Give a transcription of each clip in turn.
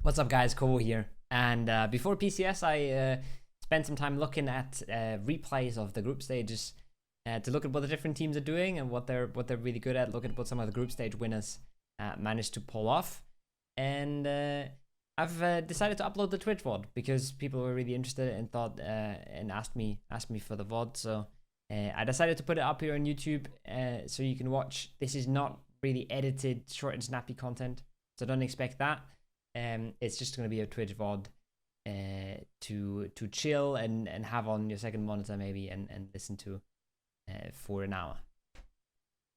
What's up, guys? Cole here. And before PCS, I spent some time looking at replays of the group stages to look at what the different teams are doing and what they're really good at. Look at what some of the group stage winners managed to pull off. And I've decided to upload the Twitch VOD because people were really interested and thought and asked me for the VOD. So I decided to put it up here on YouTube so you can watch. This is not really edited, short and snappy content, so don't expect that. It's just going to be a Twitch VOD to chill and have on your second monitor maybe and listen to for an hour.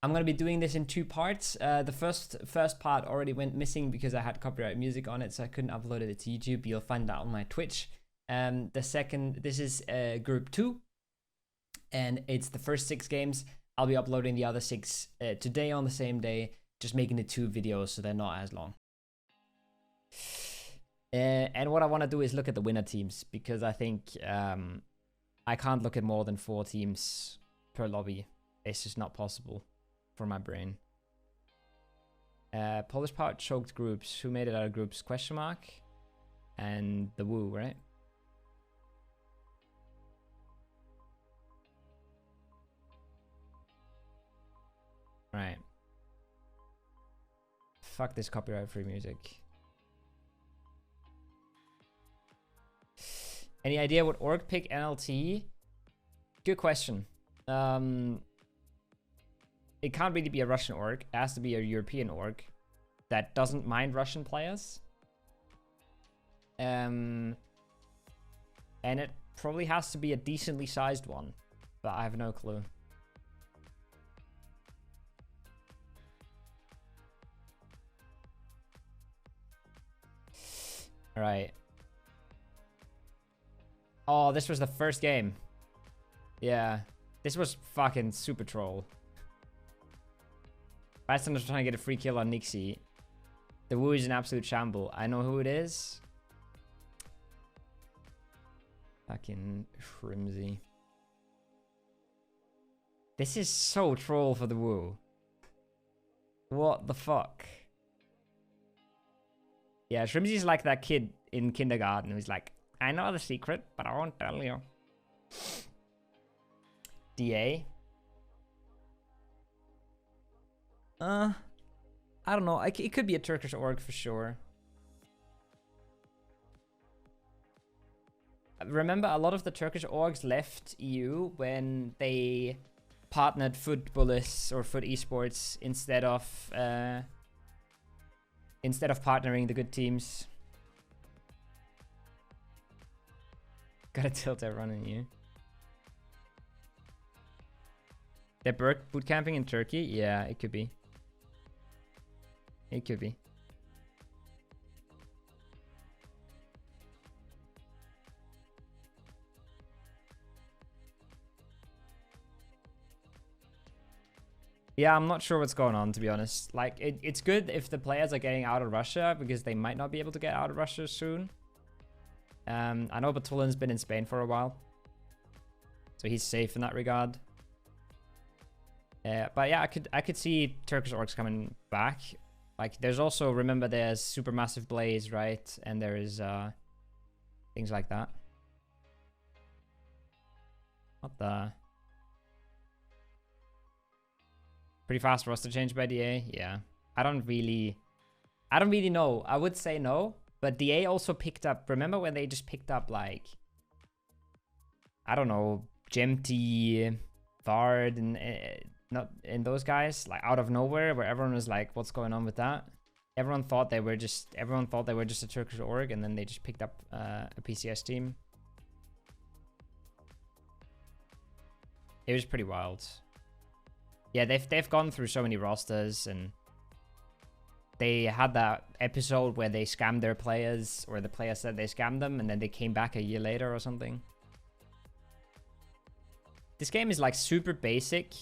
I'm going to be doing this in two parts. The first part already went missing because I had copyright music on it, so I couldn't upload it to YouTube. You'll find that on my Twitch. The second, this is group 2, and it's the first 6 games. I'll be uploading the other 6 today on the same day, just making it 2 videos so they're not as long. And what I want to do is look at the winner teams, because I think I can't look at more than 4 teams per lobby. It's just not possible for my brain. Polish Power choked groups. Who made it out of groups? Question mark. And the Woo, right? Right. Fuck this copyright free music. Any idea what org pick NLT? Good question. It can't really be a Russian org. It has to be a European org that doesn't mind Russian players. And it probably has to be a decently sized one, but I have no clue. All right. Oh, this was the first game. Yeah. This was fucking super troll. Bison was trying to get a free kill on Nixie. The Woo is an absolute shamble. I know who it is. Fucking Shrimsy. This is so troll for the Woo. What the fuck? Yeah, Shrimsy's like that kid in kindergarten who's like, I know the secret, but I won't tell you. DA? I don't know. It could be a Turkish org for sure. Remember, a lot of the Turkish orgs left EU when they partnered Foot Bullis or Foot Esports instead of partnering the good teams. Gotta tilt everyone in you. They're boot camping in Turkey? Yeah, it could be. It could be. Yeah, I'm not sure what's going on, to be honest. Like, it's good if the players are getting out of Russia, because they might not be able to get out of Russia soon. I know Batulin's been in Spain for a while, so he's safe in that regard. But yeah, I could see Turkish orgs coming back. Like, there's also, remember, there's Supermassive Blaze, right? And there is things like that. What the? Pretty fast roster change by DA. Yeah, I don't really know. I would say no. But DA also picked up, remember when they just picked up, like, I don't know, Gemty, Vard, and those guys, like, out of nowhere, where everyone was like, what's going on with that? Everyone thought they were just a Turkish org, and then they just picked up a PCS team. It was pretty wild. Yeah, they've gone through so many rosters, and they had that episode where they scammed their players, or the players said they scammed them, and then they came back a year later or something. This game is like super basic.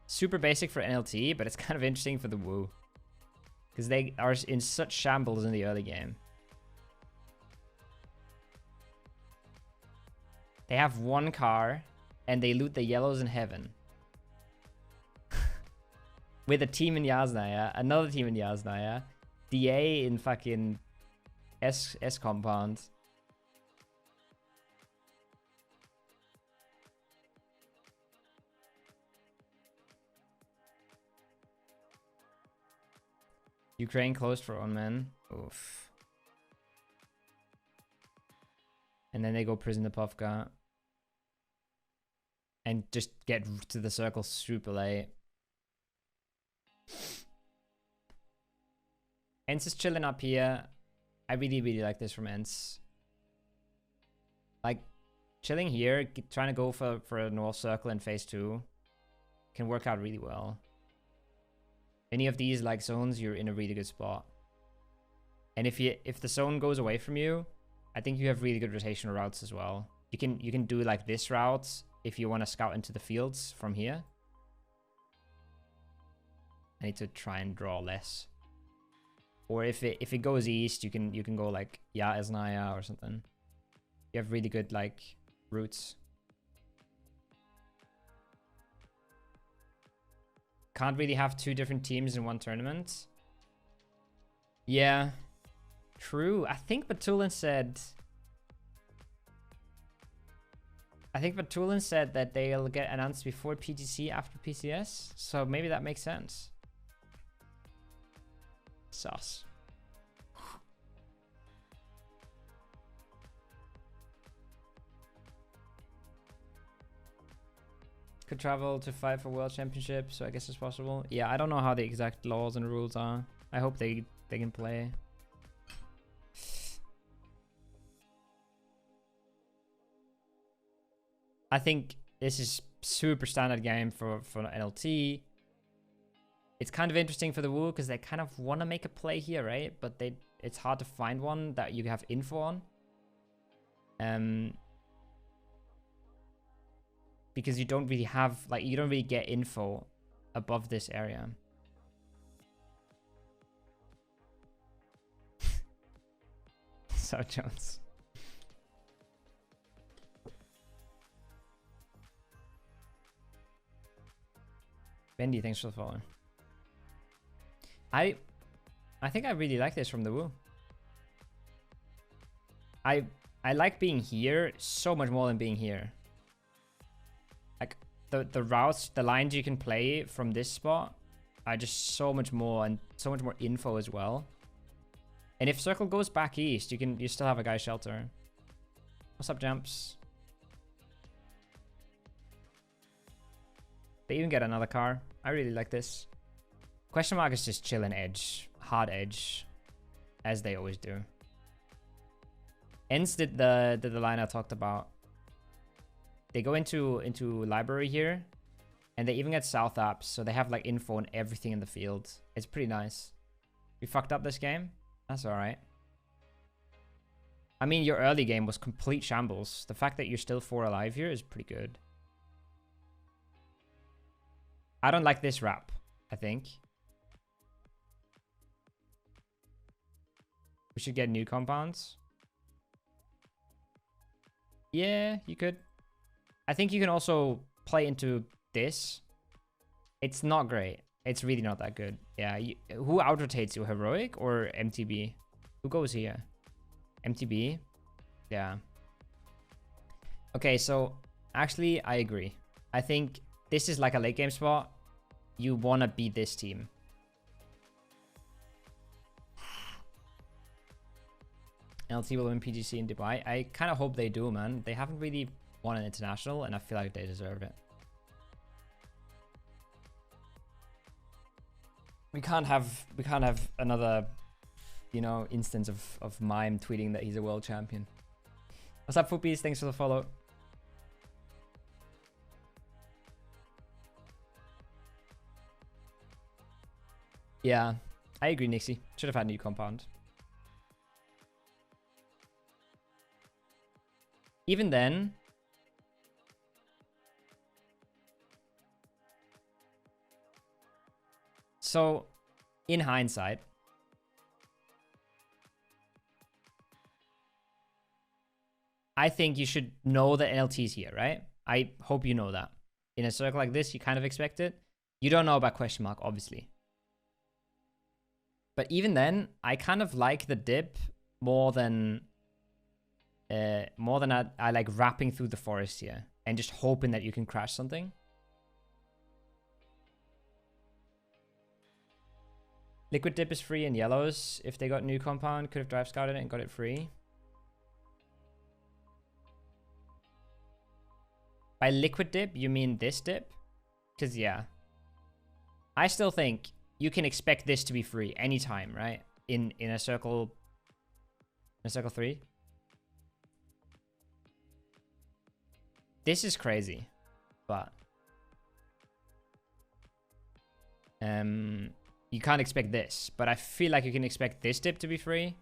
Super basic for NLT, but it's kind of interesting for the Woo, because they are in such shambles in the early game. They have 1 car, and they loot the yellows in heaven. With a team in Yasnaya, another team in Yasnaya, DA in fucking S compound. Ukraine closed for 1 man. Oof. And then they go prison to Povka. And just get to the circle super late. Ents is chilling up here. I really, really like this from Ents. Like, chilling here, trying to go for a north circle in phase 2 can work out really well. Any of these like zones, you're in a really good spot. And if the zone goes away from you, I think you have really good rotational routes as well. You can do like this route if you want to scout into the fields from here. I need to try and draw less. Or if it goes east, you can go like Esnaya or something. You have really good like routes. Can't really have 2 different teams in one tournament. Yeah, true. I think Batulin said that they'll get announced before PGC after PCS, so maybe that makes sense. Sus. Could travel to fight for world championship, so I guess it's possible. Yeah, I don't know how the exact laws and rules are. I hope they can play. I think this is super standard game for NLT. It's kind of interesting for the Wu because they kind of want to make a play here, right? But it's hard to find one that you have info on. Because you don't really have, like, you don't really get info above this area. So Jones. Bendy, thanks for the follow. I think I really like this from the Wu. I like being here so much more than being here. Like the routes, the lines you can play from this spot are just so much more and so much more info as well. And if circle goes back east, you still have a guy shelter. What's up, Jumps? They even get another car. I really like this. Question mark is just chill and edge. Hard edge. As they always do. Ents did the line I talked about. They go into library here. And they even get south apps. So they have like info on everything in the field. It's pretty nice. We fucked up this game. That's alright. I mean, your early game was complete shambles. The fact that you're still 4 alive here is pretty good. I don't like this wrap, I think. We should get new compounds. Yeah, you could. I think you can also play into this. It's not great. It's really not that good. Yeah, who out-rotates you, Heroic or MTB? Who goes here? MTB? Yeah. Okay, so actually, I agree. I think this is like a late game spot. You want to beat this team. LT will win PGC in Dubai. I kind of hope they do, man. They haven't really won an international, and I feel like they deserve it. We can't have another, you know, instance of Mime tweeting that he's a world champion. What's up, Foopies? Thanks for the follow. Yeah, I agree, Nixie. Should have had a new compound. Even then, so in hindsight, I think you should know that NLT's here, right? I hope you know that. In a circle like this, you kind of expect it. You don't know about question mark, obviously. But even then, I kind of like the dip more than I like wrapping through the forest here and just hoping that you can crash something. Liquid dip is free in yellows. If they got new compound, could have drive scouted it and got it free. By liquid dip, you mean this dip? Because, yeah. I still think you can expect this to be free anytime, right? In a circle... In a circle 3. This is crazy. But... you can't expect this. But I feel like you can expect this dip to be free.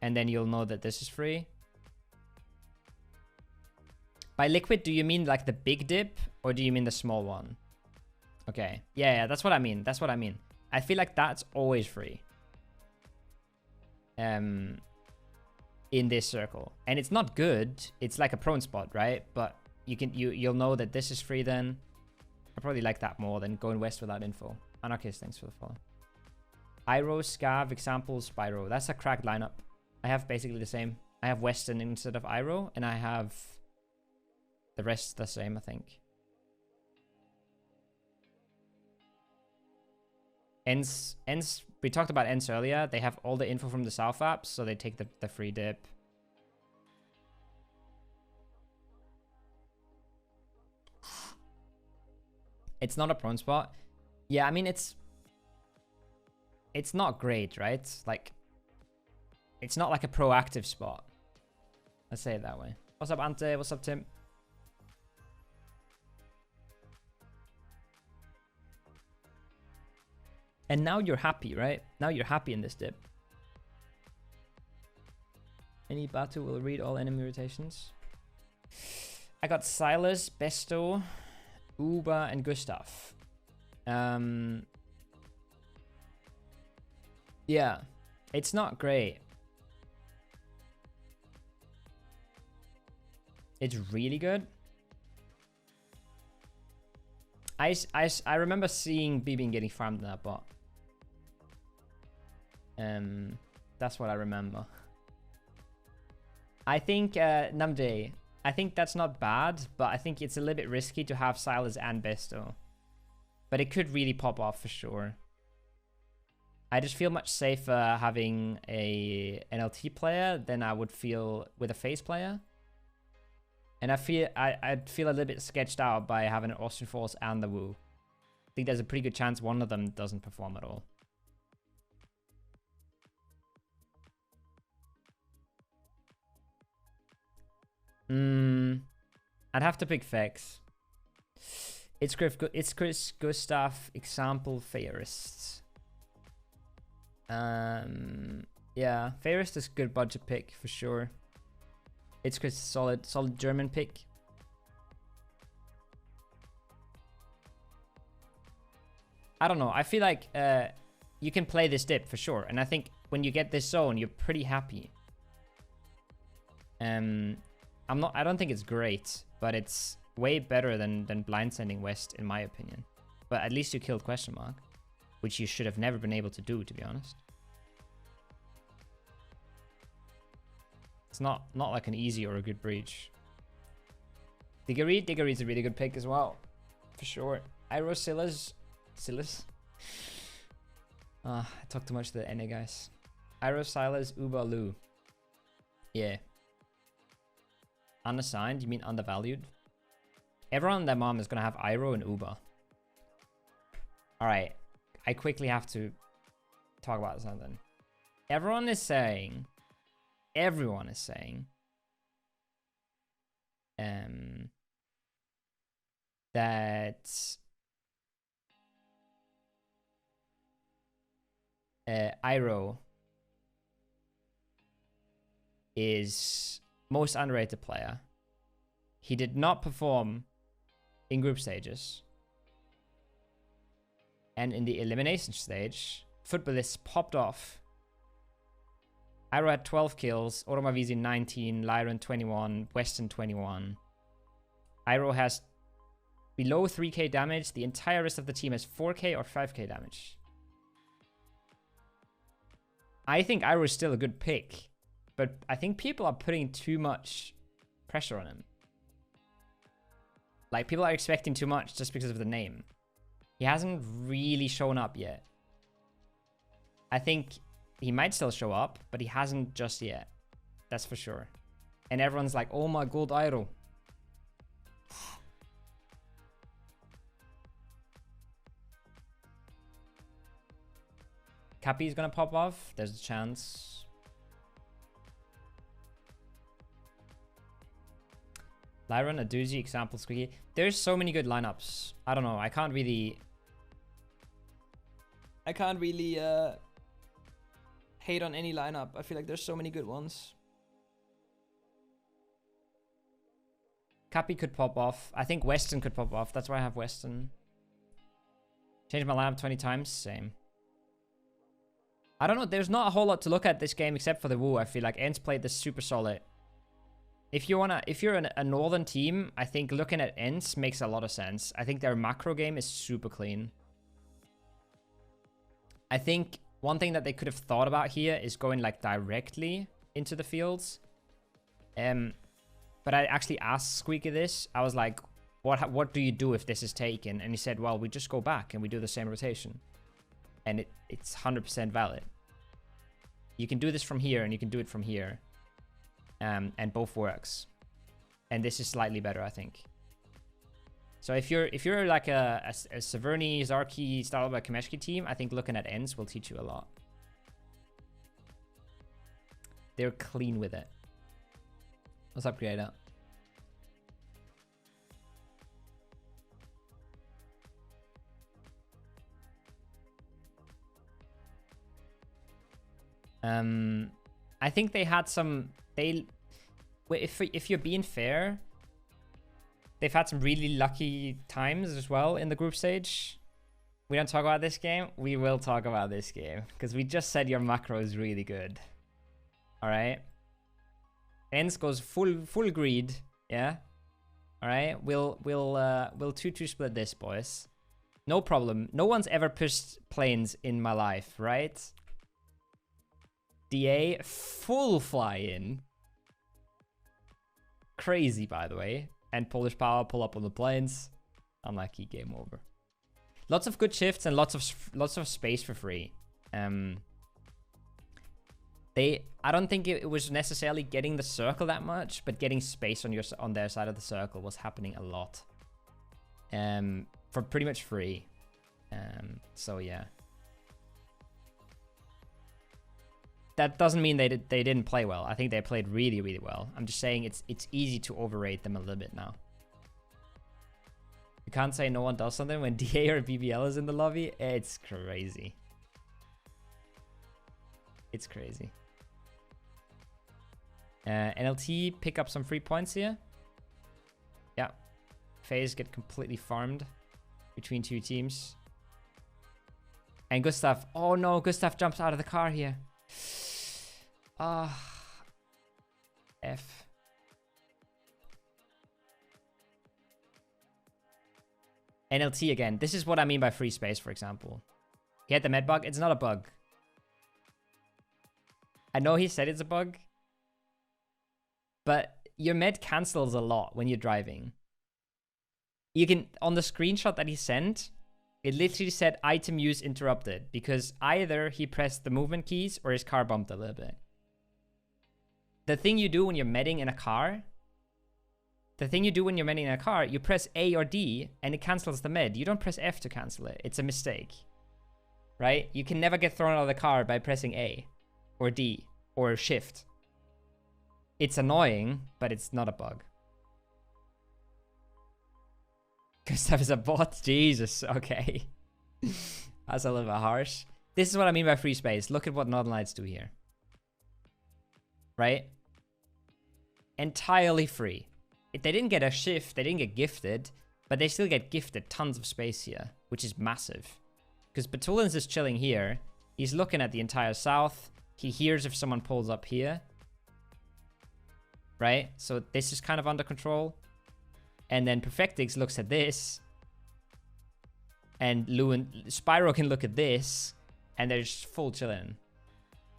And then you'll know that this is free. By liquid, do you mean like the big dip? Or do you mean the small one? Okay. Yeah, that's what I mean. That's what I mean. I feel like that's always free. In this circle. And it's not good. It's like a prone spot, right? But you'll know that this is free then. I probably like that more than going west without info. Anarchist, thanks for the follow. Iro, Scav, example, Spyro. That's a cracked lineup. I have basically the same. I have Western instead of Iro, and I have the rest the same, I think. Ents, we talked about Ents earlier. They have all the info from the South apps, so they take the free dip. It's not a prone spot. Yeah, I mean, it's not great, right? Like, it's not like a proactive spot. Let's say it that way. What's up, Ante? What's up, Tim? And now you're happy, right? Now you're happy in this dip. Any Batu will read all enemy rotations. I got Silas, Besto, Uber, and Gustav. Yeah, it's not great. It's really good. I remember seeing BB getting farmed in that bot. That's what I remember. I think Namde, I think that's not bad, but I think it's a little bit risky to have Silas and Besto. But it could really pop off for sure. I just feel much safer having a NLT player than I would feel with a FaZe player. And I'd feel a little bit sketched out by having an Austrian Force and the Wu. I think there's a pretty good chance one of them doesn't perform at all. I'd have to pick Vex. It's Chris Gustav, example, Fairist. Yeah, Fairist is a good budget pick for sure. It's Chris, solid German pick. I don't know. I feel like you can play this dip for sure, and I think when you get this zone, you're pretty happy. I don't think it's great, but it's way better than blind sending west in my opinion. But at least you killed question mark, which you should have never been able to do, to be honest. It's not like an easy or a good breach. Diggery's a really good pick as well, for sure. Iro Silas. I talked too much to the NA guys. Iro Silas Uba Lu. Yeah. Unassigned? You mean undervalued? Everyone and their mom is gonna have Iro and Uba. Alright. I quickly have to talk about something. Everyone is saying that Iro is most underrated player. He did not perform in group stages. And in the elimination stage, Footballists popped off. Iro had 12 kills, Automavizi 19, Lyron 21, Weston 21. Iro has below 3k damage. The entire rest of the team has 4k or 5k damage. I think Iroh is still a good pick, but I think people are putting too much pressure on him. Like, people are expecting too much just because of the name. He hasn't really shown up yet. I think he might still show up, but he hasn't just yet. That's for sure. And everyone's like, oh my god, Iroh. Cappy is gonna pop off. There's a chance. Lyron, a doozy, example, Squeaky. There's so many good lineups. I don't know. I can't really hate on any lineup. I feel like there's so many good ones. Cappy could pop off. I think Weston could pop off. That's why I have Weston. Changed my lineup 20 times. Same. I don't know. There's not a whole lot to look at this game except for the Wu. I feel like Ents played this super solid. If you're a northern team, I think looking at Ents makes a lot of sense. I think their macro game is super clean. I think one thing that they could have thought about here is going like directly into the fields. But I actually asked Squeaky this. I was like, what do you do if this is taken? And he said, well, we just go back and we do the same rotation. And it's 100% valid. You can do this from here and you can do it from here. And both works. And this is slightly better, I think. So if you're like a Severny, Zarki, Stalba, Kameshki team, I think looking at Ents will teach you a lot. They're clean with it. What's up, Creator? I think they had some. If you're being fair, they've had some really lucky times as well in the group stage. We don't talk about this game. We will talk about this game because we just said your macro is really good. All right. Ents goes full greed. Yeah. All right. We'll 2-2 split this, boys. No problem. No one's ever pushed planes in my life, right? DA full fly in. Crazy, by the way. And Polish Power pull up on the planes. Unlucky, game over. Lots of good shifts and lots of space for free. I don't think it was necessarily getting the circle that much, but getting space on their side of the circle was happening a lot. For pretty much free. So yeah. That doesn't mean they didn't play well. I think they played really, really well. I'm just saying it's easy to overrate them a little bit now. You can't say no one does something when DA or BBL is in the lobby. It's crazy. It's crazy. NLT pick up some free points here. Yeah. FaZe get completely farmed between two teams. And Gustav. Oh no, Gustav jumps out of the car here. F. NLT again. This is what I mean by free space, for example. He had the med bug. It's not a bug. I know he said it's a bug. But your med cancels a lot when you're driving. You can, on the screenshot that he sent, it literally said item use interrupted because either he pressed the movement keys or his car bumped a little bit. The thing you do when you're medding in a car, you press A or D and it cancels the med. You don't press F to cancel it. It's a mistake, right? You can never get thrown out of the car by pressing A or D or shift. It's annoying, but it's not a bug. Gustav is a bot? Jesus, okay. That's a little bit harsh. This is what I mean by free space. Look at what Northern Lights do here. Right? Entirely free. If they didn't get a shift, they didn't get gifted, but they still get gifted tons of space here, which is massive. Because Batulin's is chilling here. He's looking at the entire south. He hears if someone pulls up here. Right? So this is kind of under control. And then Perfectix looks at this. And Spyro can look at this. And they're just full chilling.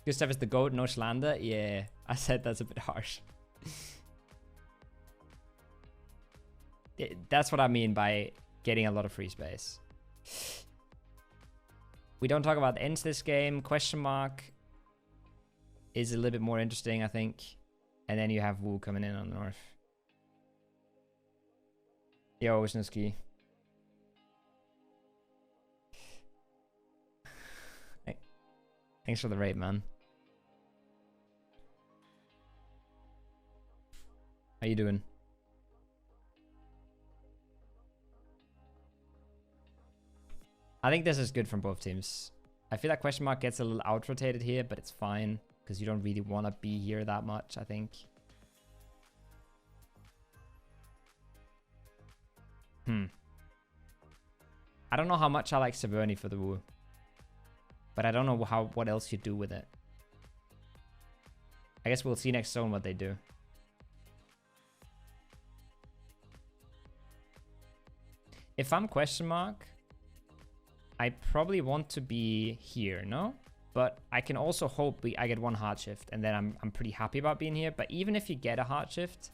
Gustav is the GOAT, no slander. Yeah, I said that's a bit harsh. That's what I mean by getting a lot of free space. We don't talk about ends this game. Question mark is a little bit more interesting, I think. And then you have Wu coming in on the north. Yo, Wisniewski. Thanks for the raid, man. How you doing? I think this is good from both teams. I feel like question mark gets a little out-rotated here, but it's fine because you don't really want to be here that much, I think. I don't know how much I like Severny for the Wu. But I don't know what else you do with it. I guess we'll see next zone what they do. If I'm question mark, I probably want to be here, no? But I can also hope I get one hard shift and then I'm pretty happy about being here. But even if you get a hard shift,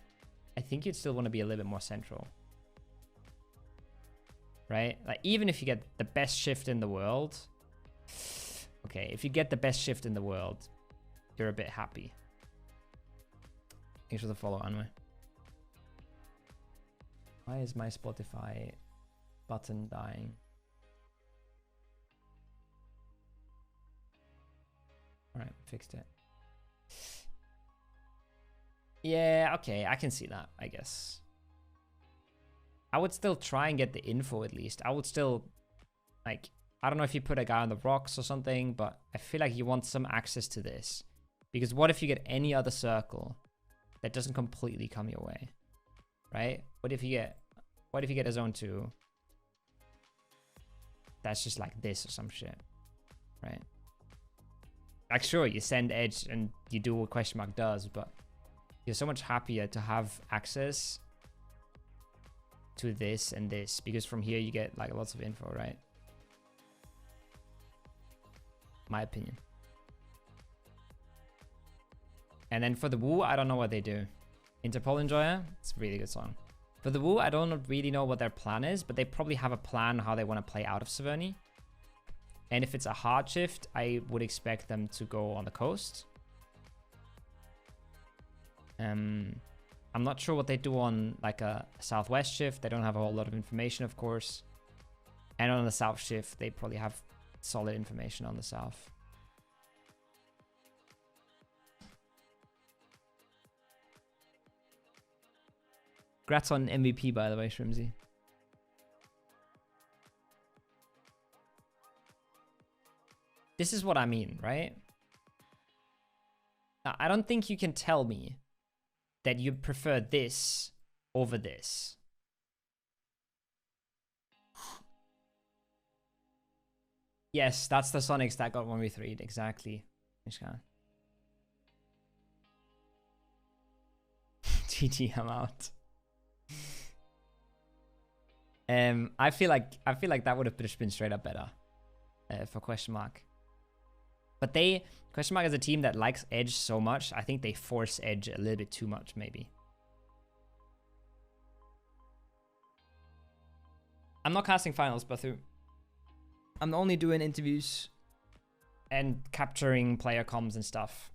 I think you'd still want to be a little bit more central. Right? Like even if you get the best shift in the world. Okay, if you get the best shift in the world, you're a bit happy. Thanks for the follow, Anwe. Why is my Spotify button dying? Alright, fixed it. Yeah, okay, I can see that, I guess. I would still try and get the info at least. I would still, like, I don't know if you put a guy on the rocks or something, but I feel like you want some access to this. Because what if you get any other circle that doesn't completely come your way? Right? What if you get a zone 2 that's just like this or some shit? Right? Like sure, you send edge and you do what question mark does, but you're so much happier to have access to this and this, because from here you get like lots of info, right? My opinion. And then for the Wu, I don't know what they do. Interpol Enjoyer, it's a really good song. For the Wu, I don't really know what their plan is, but they probably have a plan how they want to play out of Severny. And if it's a hard shift, I would expect them to go on the coast. I'm not sure what they do on like a southwest shift. They don't have a whole lot of information, of course. And on the south shift, they probably have solid information on the south. Congrats on MVP, by the way, Shrimsy. This is what I mean, right? Now, I don't think you can tell me that you prefer this over this. Yes, that's the Sonics that got 1v3'd, exactly. GG, I'm out. I feel like that would have just been straight up better for question mark. But question mark is a team that likes edge so much. I think they force edge a little bit too much, maybe. I'm not casting finals, Bathu. I'm only doing interviews and capturing player comms and stuff.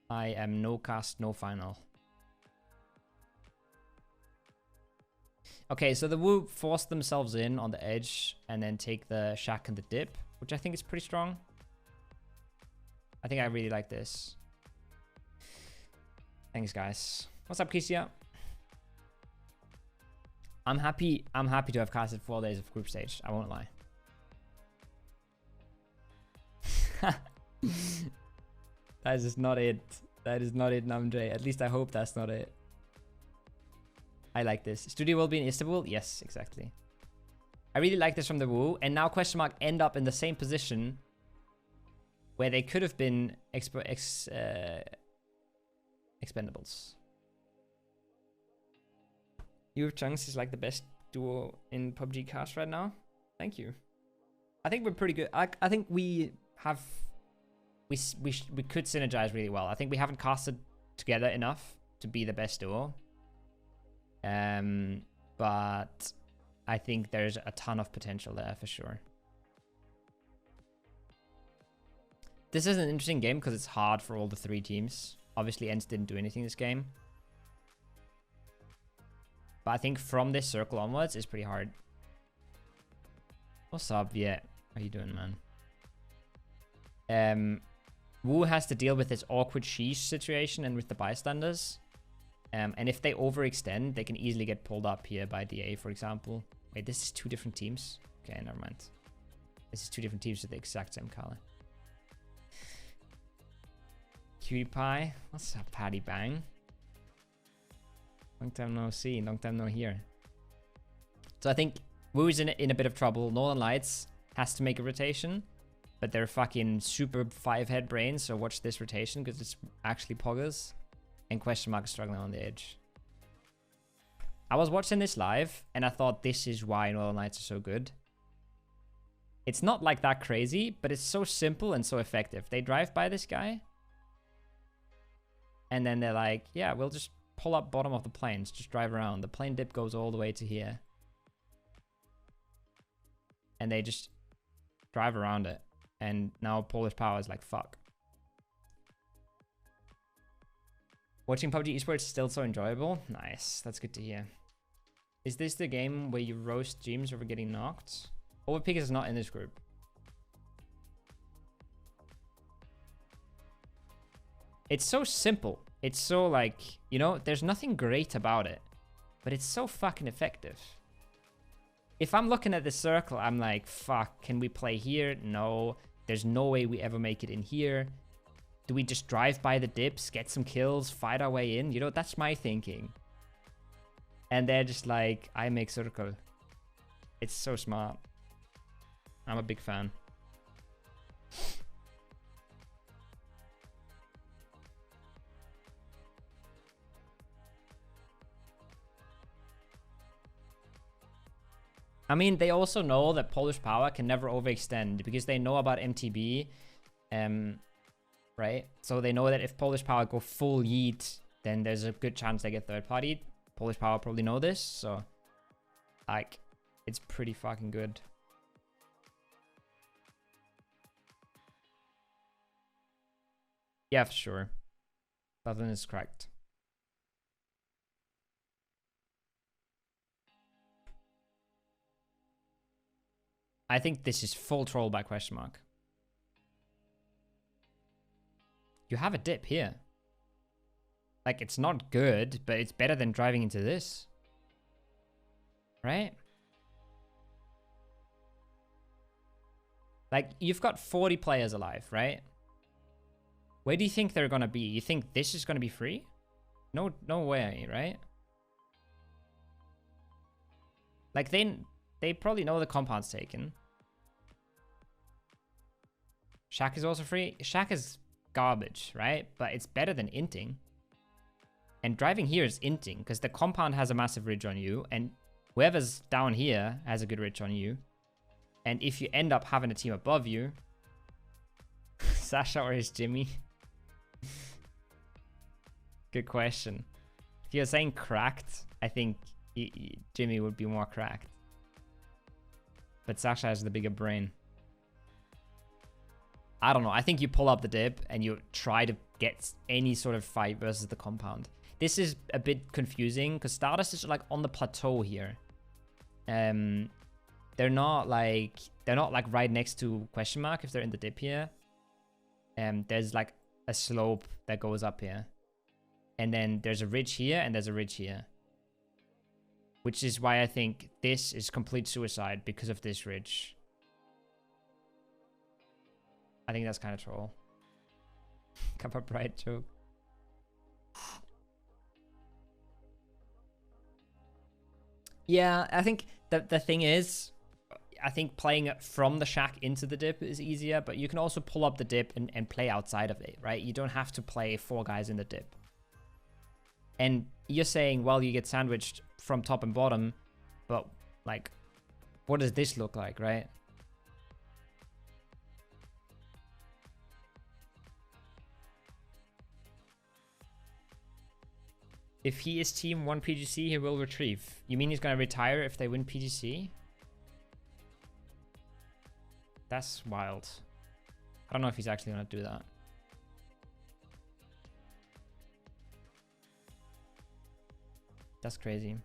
I am no cast, no final. Okay, so the Wu forced themselves in on the edge and then take the shack and the dip, which I think is pretty strong. I think I really like this. Thanks, guys. What's up, Kisia? I'm happy to have casted 4 days of group stage. I won't lie. That is just not it. That is not it, Namjay. At least I hope that's not it. I like this. Studio will be in Istanbul? Yes, exactly. I really like this from the Wu. And now question mark end up in the same position where they could have been expendables. You Chunks is like the best duo in PUBG cast right now. Thank you. I think we're pretty good. I think we have we could synergize really well. I think we haven't casted together enough to be the best duo. But I think there's a ton of potential there for sure. This is an interesting game because it's hard for all the 3 teams. Obviously, Ents didn't do anything this game. But I think from this circle onwards, it's pretty hard. What's up, Viet? How you doing, man? Wu has to deal with this awkward sheesh situation and with the bystanders. And if they overextend, they can easily get pulled up here by DA, for example. Wait, this is 2 different teams? Okay, never mind. This is 2 different teams with the exact same color. Cutie Pie. What's up, Patty Bang? Long time no see, long time no hear. So I think Wu is in a bit of trouble. Northern Lights has to make a rotation, but they're fucking super 5-head brains, so watch this rotation because it's actually poggers. And Question Mark is struggling on the edge. I was watching this live, and I thought this is why Northern Lights are so good. It's not like that crazy, but it's so simple and so effective. They drive by this guy, and then they're like, yeah, we'll just pull up bottom of the planes, just drive around. The plane dip goes all the way to here. And they just drive around it. And now Polish Power is like, fuck. Watching PUBG esports is still so enjoyable. Nice, that's good to hear. Is this the game where you roast James over getting knocked? Overpeak is not in this group. It's so simple. It's so like, you know, there's nothing great about it, but it's so fucking effective. If I'm looking at the circle, I'm like, fuck, can we play here? No, there's no way we ever make it in here. Do we just drive by the dips, get some kills, fight our way in? You know, that's my thinking. And they're just like, I make circle. It's so smart. I'm a big fan. I mean, they also know that Polish Power can never overextend because they know about MTB, right? So they know that if Polish Power go full yeet, then there's a good chance they get third party. Polish Power probably know this, so like, it's pretty fucking good. Yeah, for sure. Dublin is correct. I think this is full troll by question mark. You have a dip here. Like, it's not good, but it's better than driving into this. Right? Like, you've got 40 players alive, right? Where do you think they're gonna be? You think this is gonna be free? No way, right? Like, they probably know the compound's taken. Shack is also free. Shack is garbage, right? But it's better than inting. And driving here is inting, because the compound has a massive ridge on you, and whoever's down here has a good ridge on you. And if you end up having a team above you... Sasha or is Jimmy? Good question. If you're saying cracked, I think Jimmy would be more cracked. But Sasha has the bigger brain. I don't know. I think you pull up the dip and you try to get any sort of fight versus the compound. This is a bit confusing because Stardust is like on the plateau here. They're not like right next to question mark if they're in the dip here. There's like a slope that goes up here. And then there's a ridge here and there's a ridge here. Which is why I think this is complete suicide because of this ridge. I think that's kind of troll. Kappa Bright joke. Yeah, I think the thing is, I think playing from the shack into the dip is easier, but you can also pull up the dip and play outside of it, right? You don't have to play 4 guys in the dip. And you're saying, well, you get sandwiched from top and bottom, but like, what does this look like, right? If he is team 1 PGC, he will retrieve. You mean he's gonna retire if they win PGC? That's wild. I don't know if he's actually gonna do that. That's crazy.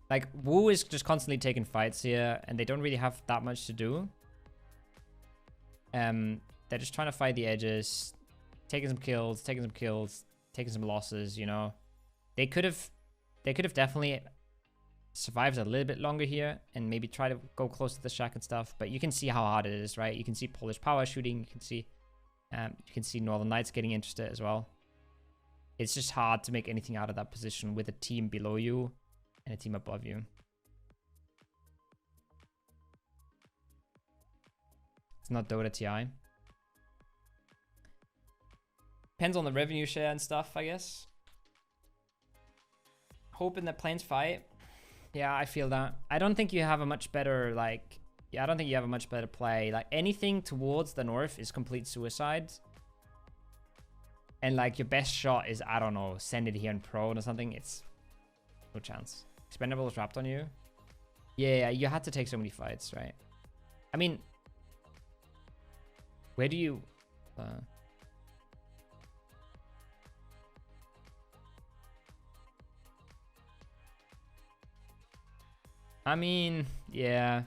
Like, Wu is just constantly taking fights here, and they don't really have that much to do. They're just trying to fight the edges, taking some kills, taking some losses, you know. They could have definitely survived a little bit longer here and maybe try to go close to the shack and stuff, but you can see how hard it is, right? You can see Polish power shooting, you can see Northern Knights getting interested as well. It's just hard to make anything out of that position with a team below you and a team above you. It's not Dota TI. Depends on the revenue share and stuff, I guess. Hoping that Plains fight. Yeah, I feel that. I don't think you have a much better, like... Yeah, I don't think you have a much better play. Like, anything towards the north is complete suicide. And, like, your best shot is, I don't know, send it here in prone or something. It's... no chance. Expendable is wrapped on you. Yeah, you had to take so many fights, right? I mean... where do you... I mean, yeah.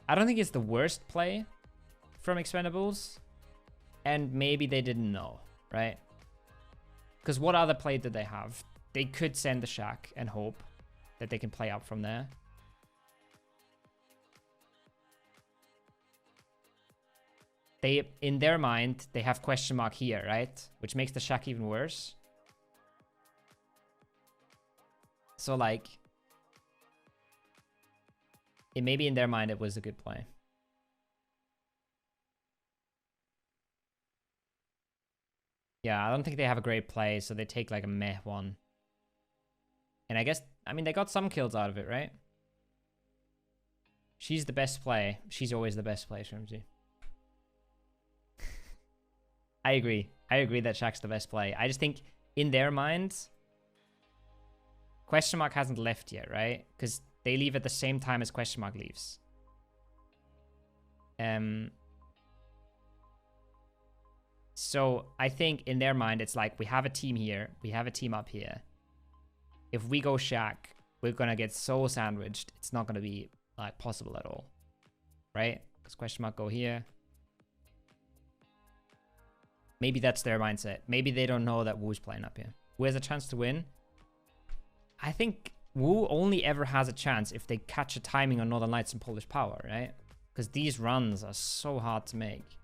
I don't think it's the worst play from Expendables. And maybe they didn't know, right? Because what other play did they have? They could send the shack and hope that they can play up from there. They, in their mind, they have question mark here, right? Which makes the shack even worse. So, like... maybe in their mind it was a good play. Yeah, I don't think they have a great play, so they take like a meh one. And I guess, I mean, they got some kills out of it, right? She's the best play. She's always the best play, Shrimsy. I agree. I agree that Shaq's the best play. I just think in their minds, question mark hasn't left yet, right? Because they leave at the same time as question mark leaves. So I think in their mind, it's like, we have a team here. We have a team up here. If we go shack, we're going to get so sandwiched. It's not going to be like possible at all. Right? Because question mark go here. Maybe that's their mindset. Maybe they don't know that Wu's playing up here. Wu has a chance to win. I think Wu only ever has a chance if they catch a timing on Northern Lights and Polish power, right? Because these runs are so hard to make.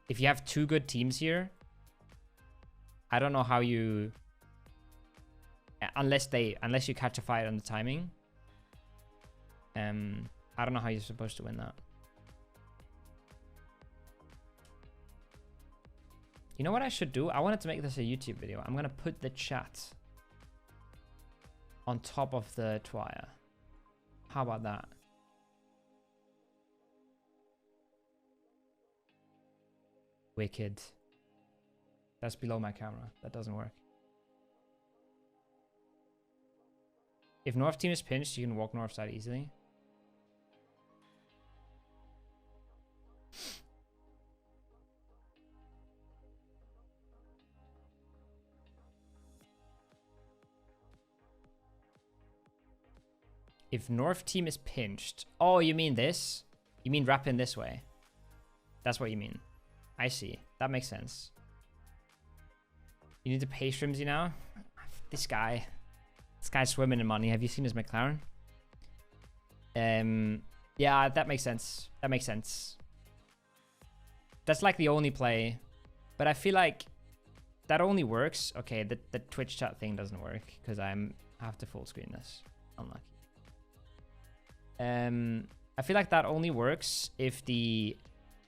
If you have two good teams here, I don't know how you... Unless you catch a fight on the timing. I don't know how you're supposed to win that. You know what I should do? I wanted to make this a YouTube video. I'm going to put the chat on top of the twire. How about that? Wicked. That's below my camera. That doesn't work. If North team is pinched, you can walk north side easily. If North team is pinched... Oh, you mean this? You mean wrap in this way? That's what you mean. I see. That makes sense. You need to pay Shrimsy now? This guy's swimming in money. Have you seen his McLaren? Yeah, that makes sense. That makes sense. That's like the only play. But I feel like that only works. Okay, the Twitch chat thing doesn't work because I have to full screen this. Unlucky. I feel like that only works if the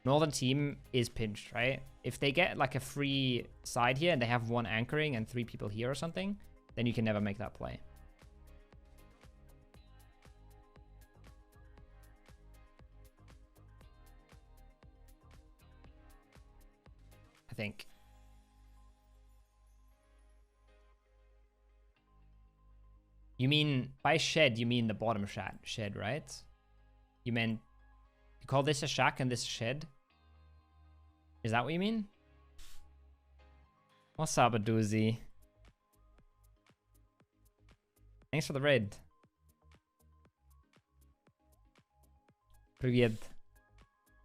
Northern team is pinched, right? If they get like a free side here and they have one anchoring and 3 people here or something, then you can never make that play. I think. You mean, by shed, you mean the bottom shed, right? You meant, you call this a shack and this a shed? Is that what you mean? What's up, a doozy? Thanks for the raid. Привет.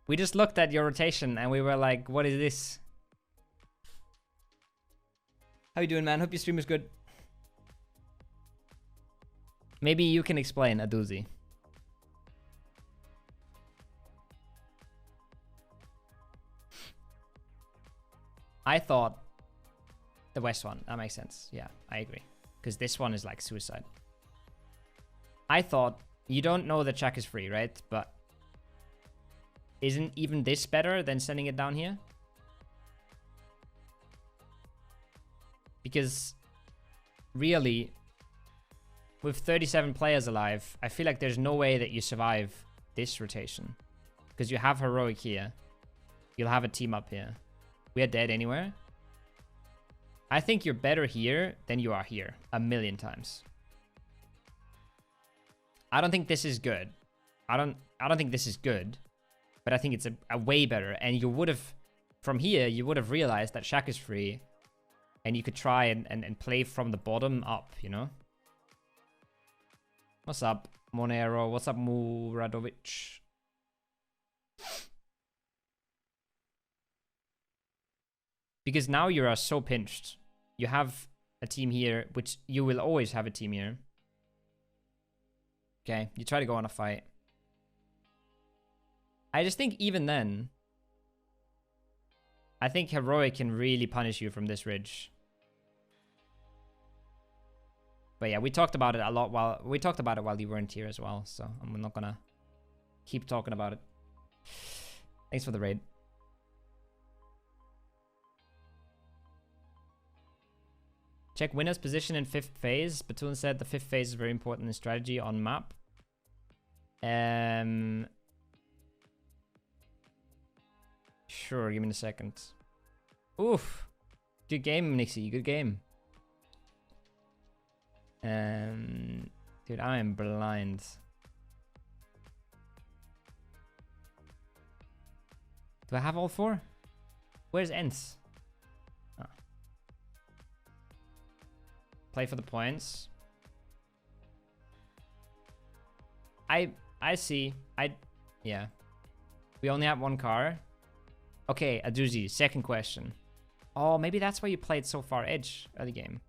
We just looked at your rotation and we were like, what is this? How you doing, man? Hope your stream is good. Maybe you can explain, a doozy. I thought the west one. That makes sense. Yeah, I agree. Because this one is like suicide. I thought, you don't know that check is free, right? But isn't even this better than sending it down here? Because really, with 37 players alive, I feel like there's no way that you survive this rotation. Because you have Heroic here. You'll have a team up here. We are dead anywhere. I think you're better here than you are here. 1,000,000 times. I don't think this is good. I don't think this is good. But I think it's a way better. And you would have, from here, you would have realized that Shack is free. And you could try and play from the bottom up, you know? What's up, Monero? What's up, Muradovic? Because now you are so pinched. You have a team here, which you will always have a team here. Okay, you try to go on a fight. I just think even then, I think Heroic can really punish you from this ridge. But yeah, we talked about it a lot while you weren't here as well, so I'm not gonna keep talking about it. Thanks for the raid. Check winner's position in 5th phase. Batoon said the 5th phase is very important in strategy on map. Sure, give me a second. Oof. Good game, Nixie. Good game. Dude, I am blind. Do I have all 4? Where's Ents? Oh. Play for the points. I see. Yeah. We only have 1 car. Okay, a doozy. Second question. Oh, maybe that's why you played so far edge early game.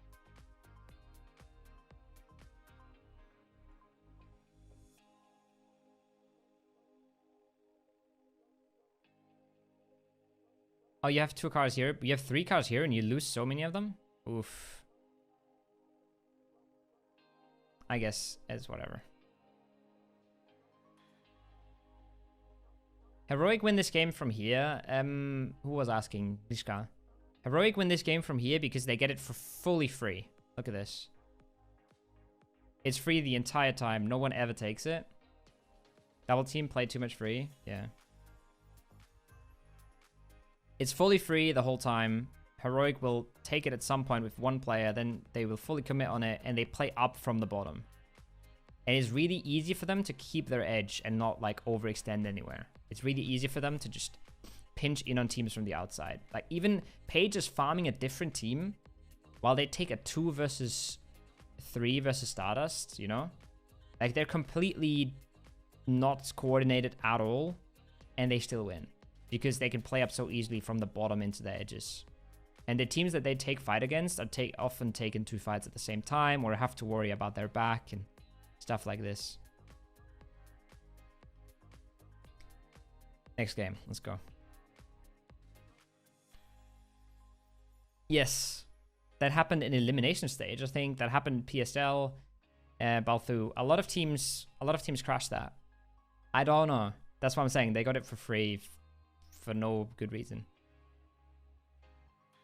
Oh, you have 2 cars here. You have 3 cars here and you lose so many of them? Oof. I guess it's whatever. Heroic win this game from here. Who was asking? Lishka. Heroic win this game from here because they get it for fully free. Look at this. It's free the entire time. No one ever takes it. Double team played too much free. Yeah. It's fully free the whole time. Heroic will take it at some point with 1 player. Then they will fully commit on it. And they play up from the bottom. And it's really easy for them to keep their edge and not like overextend anywhere. It's really easy for them to just pinch in on teams from the outside. Like even Page is farming a different team while they take a 2 versus 3 versus Stardust, you know? Like they're completely not coordinated at all and they still win because they can play up so easily from the bottom into the edges. And the teams that they take fight against are often taking 2 fights at the same time or have to worry about their back and stuff like this. Next game, let's go. Yes, that happened in elimination stage. I think that happened in PSL, Balthu. A lot of teams crashed that. I don't know. That's what I'm saying. They got it for free for no good reason.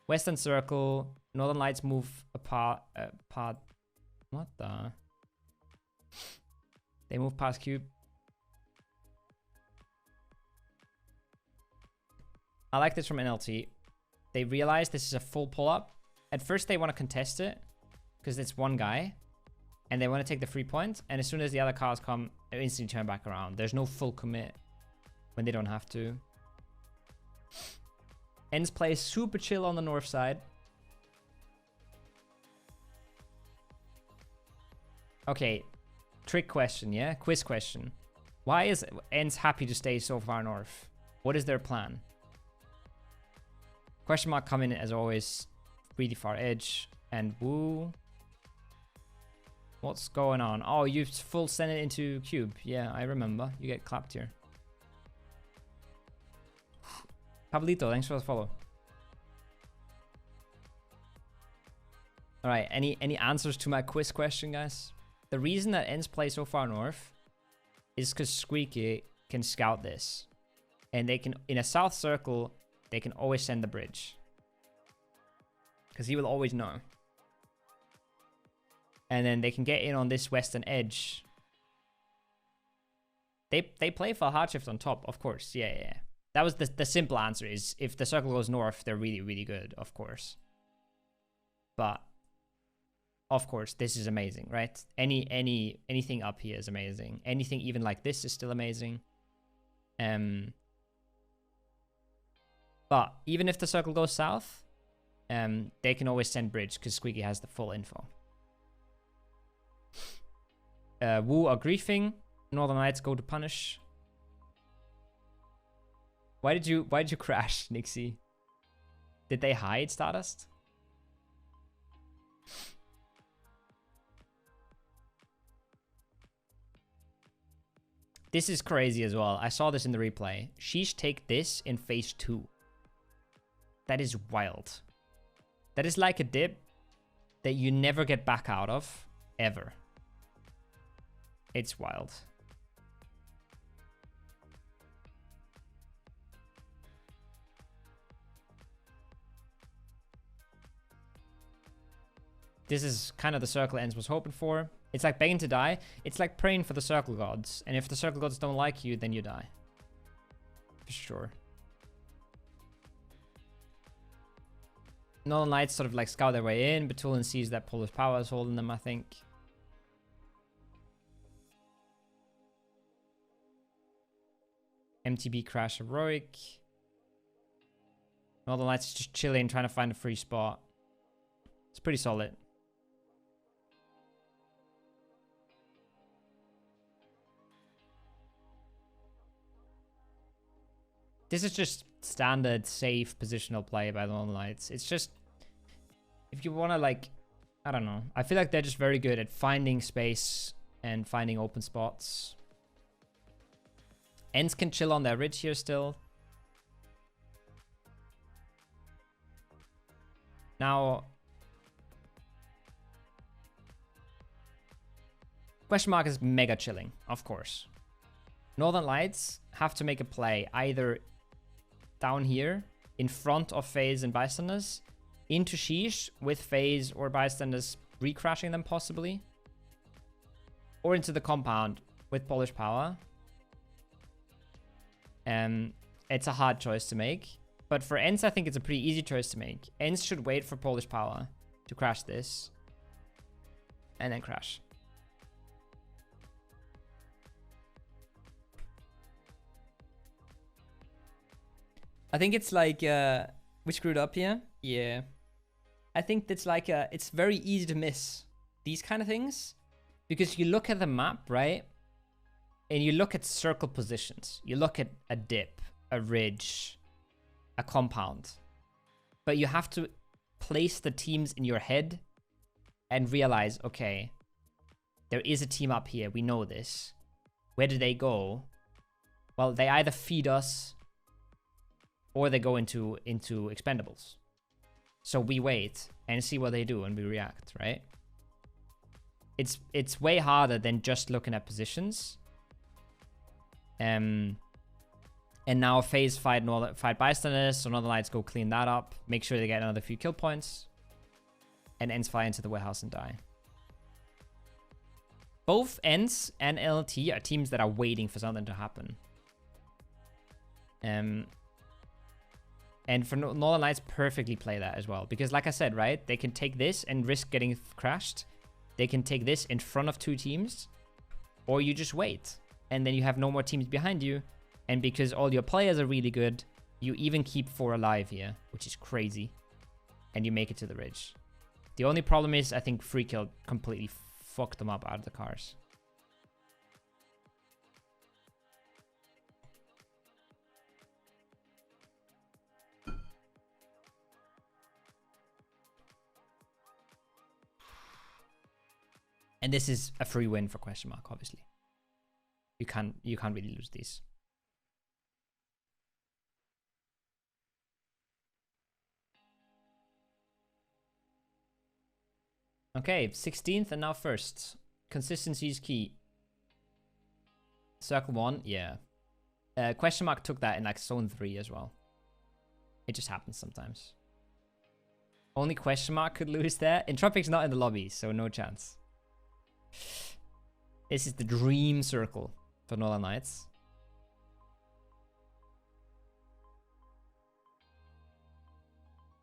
Western Circle, Northern Lights move apart. What the? They move past Cube. I like this from NLT. They realize this is a full pull-up. At first, they want to contest it because it's 1 guy. and they want to take the 3 points, and as soon as the other cars come, they instantly turn back around. There's no full commit when they don't have to. Ends plays super chill on the north side. Okay, trick question, yeah? Quiz question. Why is Ends happy to stay so far north? What is their plan? Question mark coming in as always, really far edge. And woo. What's going on? Oh, you full send it into cube. Yeah, I remember. You get clapped here. Pablito, thanks for the follow. All right, any answers to my quiz question, guys? The reason that Ends play so far north is because Squeaky can scout this. And they can, in a south circle, they can always send the bridge. Because he will always know. And then they can get in on this western edge. They play for hard shift on top, of course. Yeah. That was the simple answer is if the circle goes north, they're really, really good, of course. But of course, this is amazing, right? Anything up here is amazing. Anything even like this is still amazing. But even if the circle goes south, they can always send bridge because Squeaky has the full info. Wu are griefing. Northern Lights go to punish. Why did you crash, Nixie? Did they hide Stardust? This is crazy as well. I saw this in the replay. Sheesh take this in phase 2. That is wild. That is like a dip that you never get back out of, ever. It's wild. This is kind of the circle Ends was hoping for. It's like begging to die. It's like praying for the circle gods. And if the circle gods don't like you, then you die. For sure. Northern Lights sort of like scout their way in. Batulin sees that Polish power is holding them, I think. MTB crash heroic. Northern Lights is just chilling, trying to find a free spot. It's pretty solid. This is just standard, safe, positional play by the Northern Lights. It's just, if you want to like, I don't know. I feel like they're just very good at finding space and finding open spots. Ends can chill on their ridge here still. Now, question mark is mega chilling, of course. Northern Lights have to make a play either down here in front of FaZe and bystanders into Sheesh with FaZe or bystanders recrashing them possibly, or into the compound with Polish power. It's a hard choice to make, but for Ends I think it's a pretty easy choice to make. Ends should wait for Polish power to crash this and then crash. I think it's like, we screwed up here. Yeah. I think that's like, it's very easy to miss these kind of things because you look at the map, right? And you look at circle positions. You look at a dip, a ridge, a compound. But you have to place the teams in your head and realize, okay, there is a team up here. We know this. Where do they go? Well, they either feed us or they go into expendables. So we wait and see what they do and we react, right? It's way harder than just looking at positions. And now FaZe fight bystanders, so Northern Lights go clean that up, make sure they get another few kill points, and Ends fly into the warehouse and die. Both Ends and LT are teams that are waiting for something to happen. And for Northern Lights perfectly play that as well. Because like I said, right, they can take this and risk getting crashed. they can take this in front of 2 teams, or you just wait. And then you have no more teams behind you. And because all your players are really good, you even keep 4 alive here, which is crazy. And you make it to the ridge. The only problem is, I think free kill completely fucked them up out of the cars. And this is a free win for question mark, obviously. You can't really lose these. Okay, 16th and now first. Consistency is key. Circle 1, yeah. Question mark took that in like zone 3 as well. It just happens sometimes. Only question mark could lose there. Entropic's not in the lobby, so no chance. This is the dream circle for Northern Knights.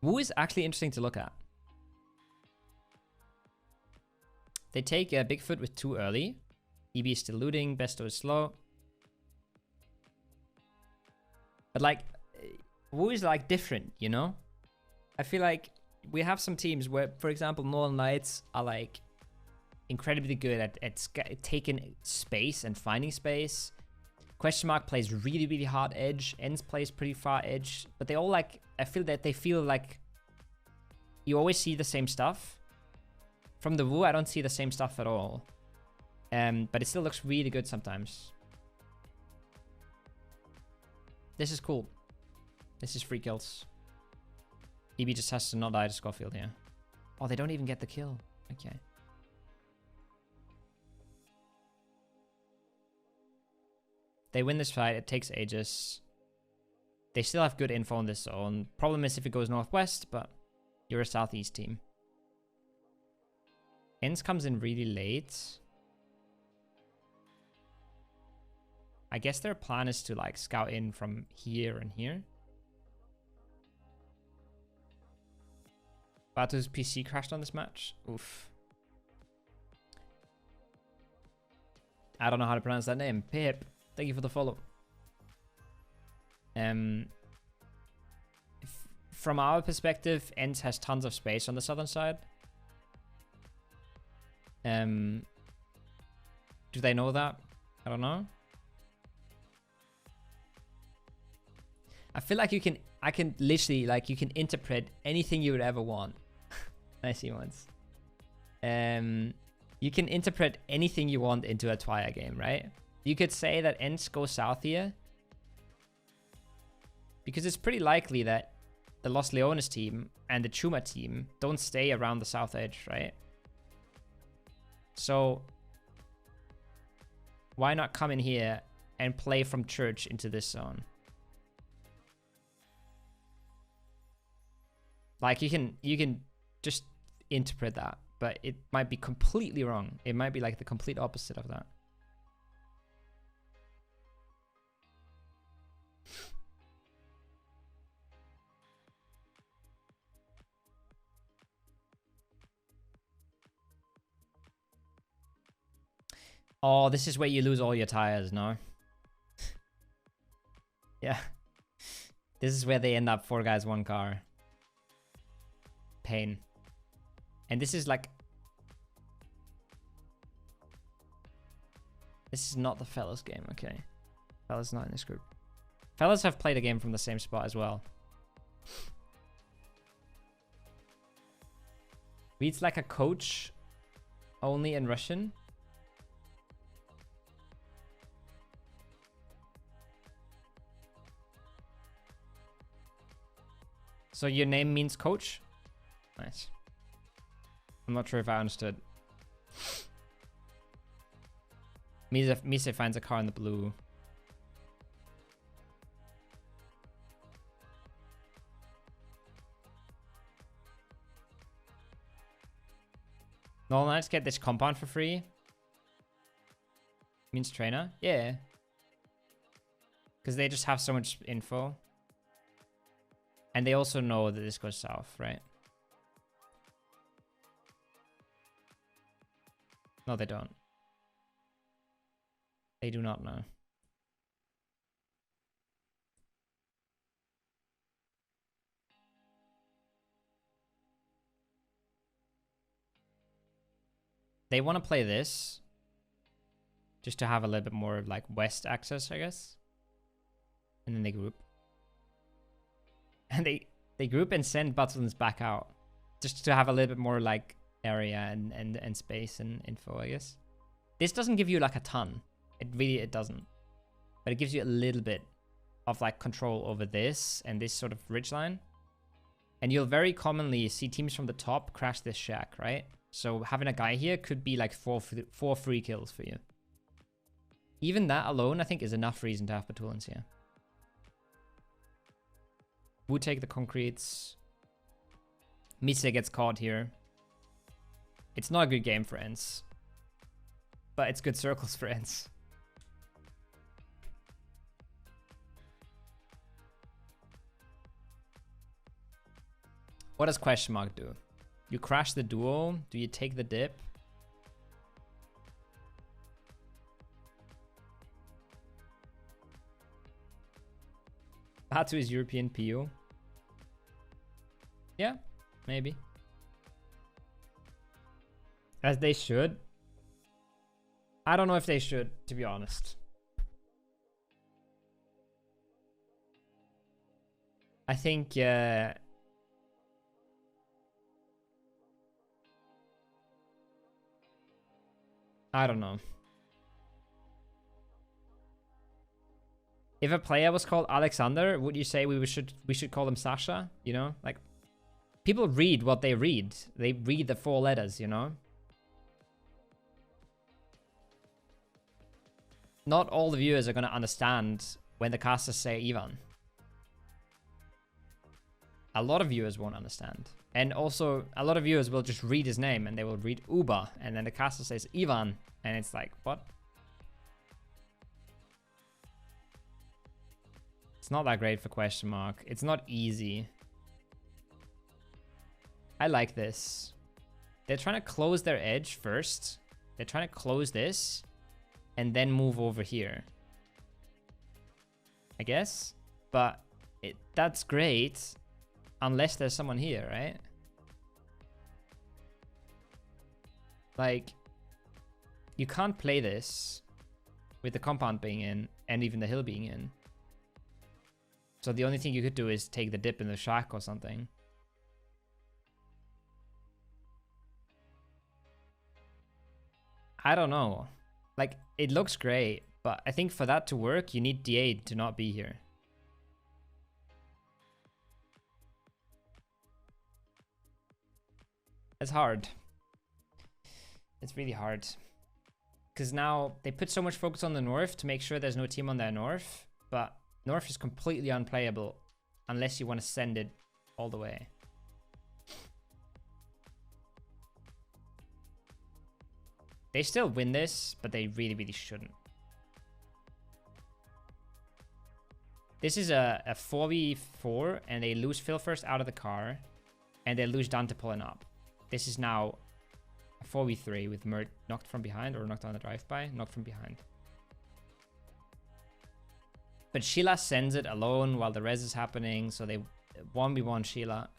Wu is actually interesting to look at. They take Bigfoot with 2 early. EB is still looting. Besto is slow. But like, Wu is like different, you know? I feel like we have some teams where, for example, Northern Knights are like incredibly good at taking space and finding space. Question mark plays really, really hard edge. Ends plays pretty far edge. But they all like, I feel that they feel like you always see the same stuff. From the Wu, I don't see the same stuff at all. But it still looks really good sometimes. This is cool. This is free kills. EB just has to not die to Schofield here. Oh, they don't even get the kill. Okay. They win this fight. It takes ages. They still have good info on this zone. Problem is if it goes northwest, but you're a southeast team. Ends comes in really late. I guess their plan is to like scout in from here and here. Batu's PC crashed on this match. Oof. I don't know how to pronounce that name. Pip. Thank you for the follow. From our perspective, Ents has tons of space on the southern side. Do they know that? I don't know. I feel like I can literally, like, you can interpret anything you would ever want. I see once. You can interpret anything you want into a twire game, right? You could say that Ents go south here. Because it's pretty likely that the Los Leones team and the Chuma team don't stay around the south edge, right? So why not come in here and play from church into this zone? Like you can just interpret that, but it might be completely wrong. It might be like the complete opposite of that. Oh, this is where you lose all your tires, no? Yeah. This is where they end up 4 guys, 1 car. Pain. And this is like... This is not the Fellas game, okay. Fellas not in this group. Fellas have played a game from the same spot as well. Reads like a coach, only in Russian. So your name means coach? Nice. I'm not sure if I understood. Mise finds a car in the blue. No, let's get this compound for free. Means trainer? Yeah. Because they just have so much info. And they also know that this goes south, right? No, they don't. They do not know. They want to play this just to have a little bit more like west access, I guess. And then they group. And they group and send buttons back out just to have a little bit more like area and space and info, I guess. This doesn't give you like a ton. It doesn't. But it gives you a little bit of like control over this and this sort of ridgeline. And you'll very commonly see teams from the top crash this shack, right? So having a guy here could be like four free kills for you. Even that alone, I think, is enough reason to have Batulans here. Would take the concretes. Mise gets caught here. It's not a good game for Ents. But it's good circles for Ents. What does question mark do? You crash the duo. Do you take the dip? Batu is European PO. Yeah, maybe. As they should. I don't know if they should, to be honest. I think, I don't know. If a player was called Alexander, would you say we should call him Sasha? You know, like people read what they read. They read the 4 letters, you know. Not all the viewers are going to understand when the casters say Ivan. A lot of viewers won't understand. And also, a lot of viewers will just read his name and they will read Uba. And then the caster says Ivan. And it's like, what? It's not that great for question mark. It's not easy. I like this. They're trying to close their edge first. They're trying to close this. And then move over here. I guess. But that's great. Unless there's someone here, right? Like, you can't play this with the compound being in and even the hill being in. So the only thing you could do is take the dip in the shack or something. I don't know. Like, it looks great, but I think for that to work, you need D8 to not be here. It's hard. It's really hard. Because now they put so much focus on the north to make sure there's no team on their north. But north is completely unplayable unless you want to send it all the way. They still win this, but they really, really shouldn't. This is a 4v4 and they lose Phil first out of the car. And they lose Dante pulling up. This is now a 4v3 with Mert knocked from behind or knocked on the drive-by. Knocked from behind. But Sheila sends it alone while the res is happening. So they 1v1 Sheila.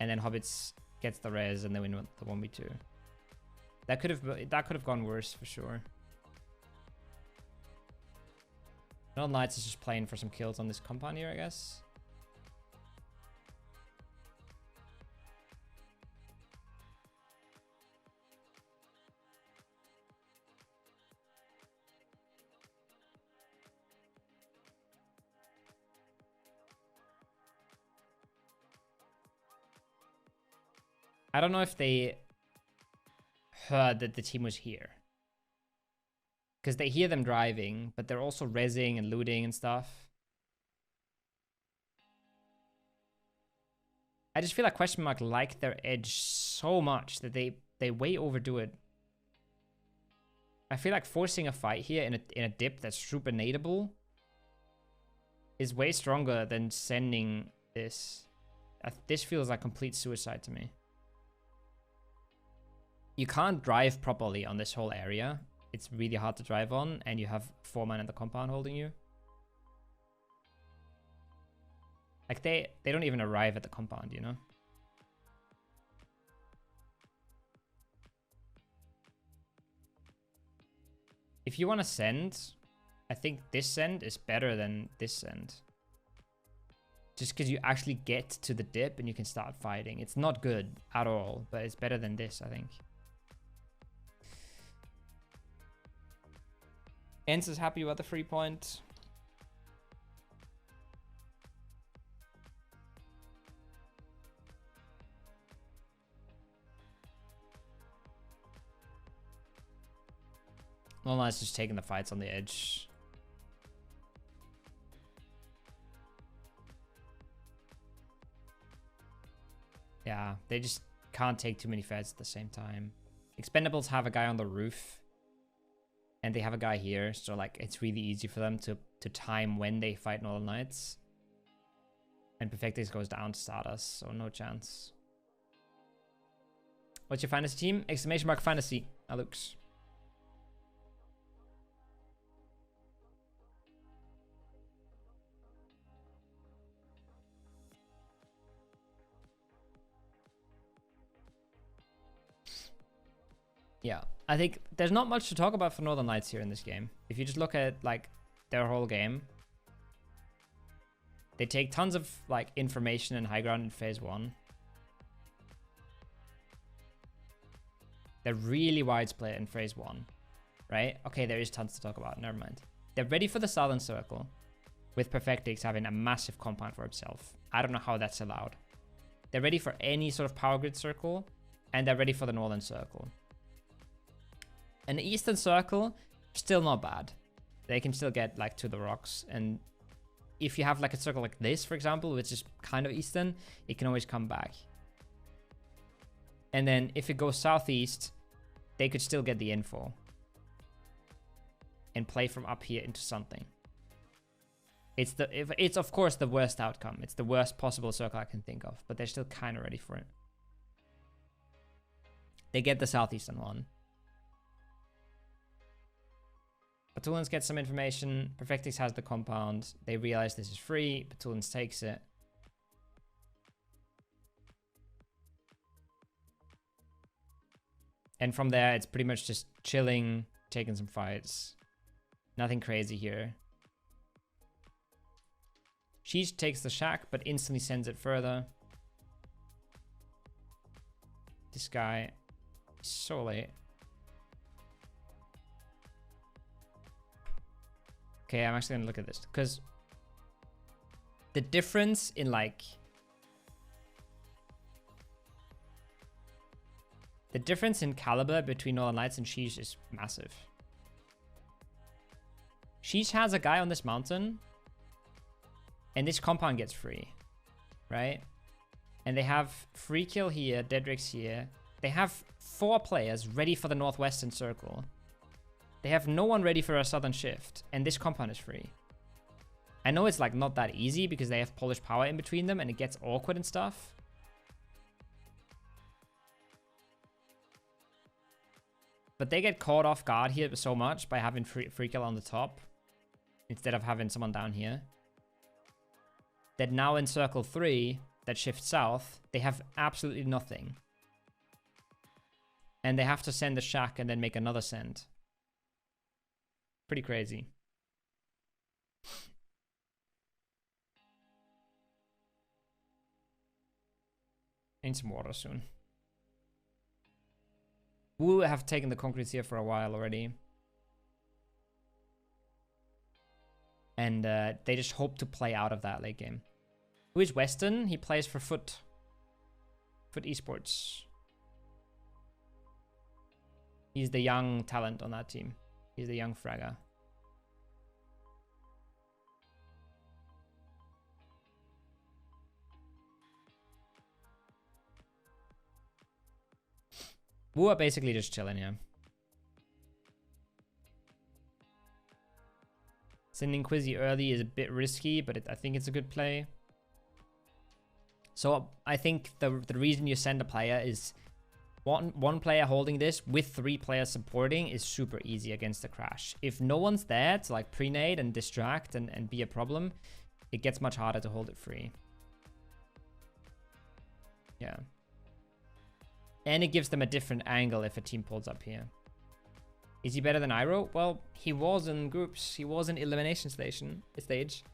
And then Hobbits gets the res and they win the 1v2. That could have gone worse for sure. Noel Knights is just playing for some kills on this compound here, I guess. I don't know if they heard that the team was here. Because they hear them driving, but they're also rezzing and looting and stuff. I just feel like question mark like their edge so much that they way overdo it. I feel like forcing a fight here in a dip that's super nadeable is way stronger than sending this. This feels like complete suicide to me. you can't drive properly on this whole area. It's really hard to drive on, and you have 4 men in the compound holding you. Like they don't even arrive at the compound, you know? If you want to send, I think this send is better than this send. Just because you actually get to the dip and you can start fighting. It's not good at all, but it's better than this, I think. Ents is happy about the 3 point. Northern Lights just taking the fights on the edge. Yeah, they just can't take too many fights at the same time. Expendables have a guy on the roof. And they have a guy here. So like it's really easy for them to time when they fight Northern Lights. And Perfectix goes down to start us, so no chance. What's your fantasy team? Exclamation mark fantasy. Alux. Yeah, I think there's not much to talk about for Northern Lights here in this game. If you just look at like their whole game, they take tons of like information and high ground in phase 1. They're really wide split in phase 1, right? Okay, there is tons to talk about. Never mind. They're ready for the Southern Circle, with Perfectix having a massive compound for himself. I don't know how that's allowed. They're ready for any sort of power grid circle, and they're ready for the Northern Circle. An Eastern Circle, still not bad. They can still get like to the rocks. And if you have like a circle like this, for example, which is kind of Eastern, it can always come back. And then if it goes southeast, they could still get the info. And play from up here into something. It's of course the worst outcome. It's the worst possible circle I can think of. But they're still kind of ready for it. They get the southeastern one. Petulans gets some information. Perfectix has the compound. They realize this is free. Petulans takes it. And from there, it's pretty much just chilling, taking some fights. Nothing crazy here. She takes the shack, but instantly sends it further. This guy is so late. Okay, I'm actually gonna look at this because the difference in like the difference in caliber between Northern Lights and Sheesh is massive. Sheesh has a guy on this mountain and this compound gets free, right? And they have free kill here, Dedrix here. They have 4 players ready for the Northwestern Circle. They have no one ready for a Southern Shift, and this compound is free. I know it's like not that easy because they have Polish power in between them and it gets awkward and stuff. But they get caught off guard here so much by having free kill on the top instead of having someone down here. That now in circle 3 that shifts south, they have absolutely nothing. And they have to send the shack and then make another send. Pretty crazy. Need some water soon. Wu have taken the concretes here for a while already. And they just hope to play out of that late game. Who is Weston? He plays for Foot Esports. He's the young talent on that team. He's the young fragger. Wu are basically just chilling here. Sending Quizzy early is a bit risky, but I think it's a good play. So I think the reason you send a player is One player holding this with 3 players supporting is super easy against the crash. If no one's there to like pre-nade and distract and be a problem, it gets much harder to hold it free. Yeah. And it gives them a different angle if a team pulls up here. Is he better than Iroh? Well, he was in groups. He was in elimination stage.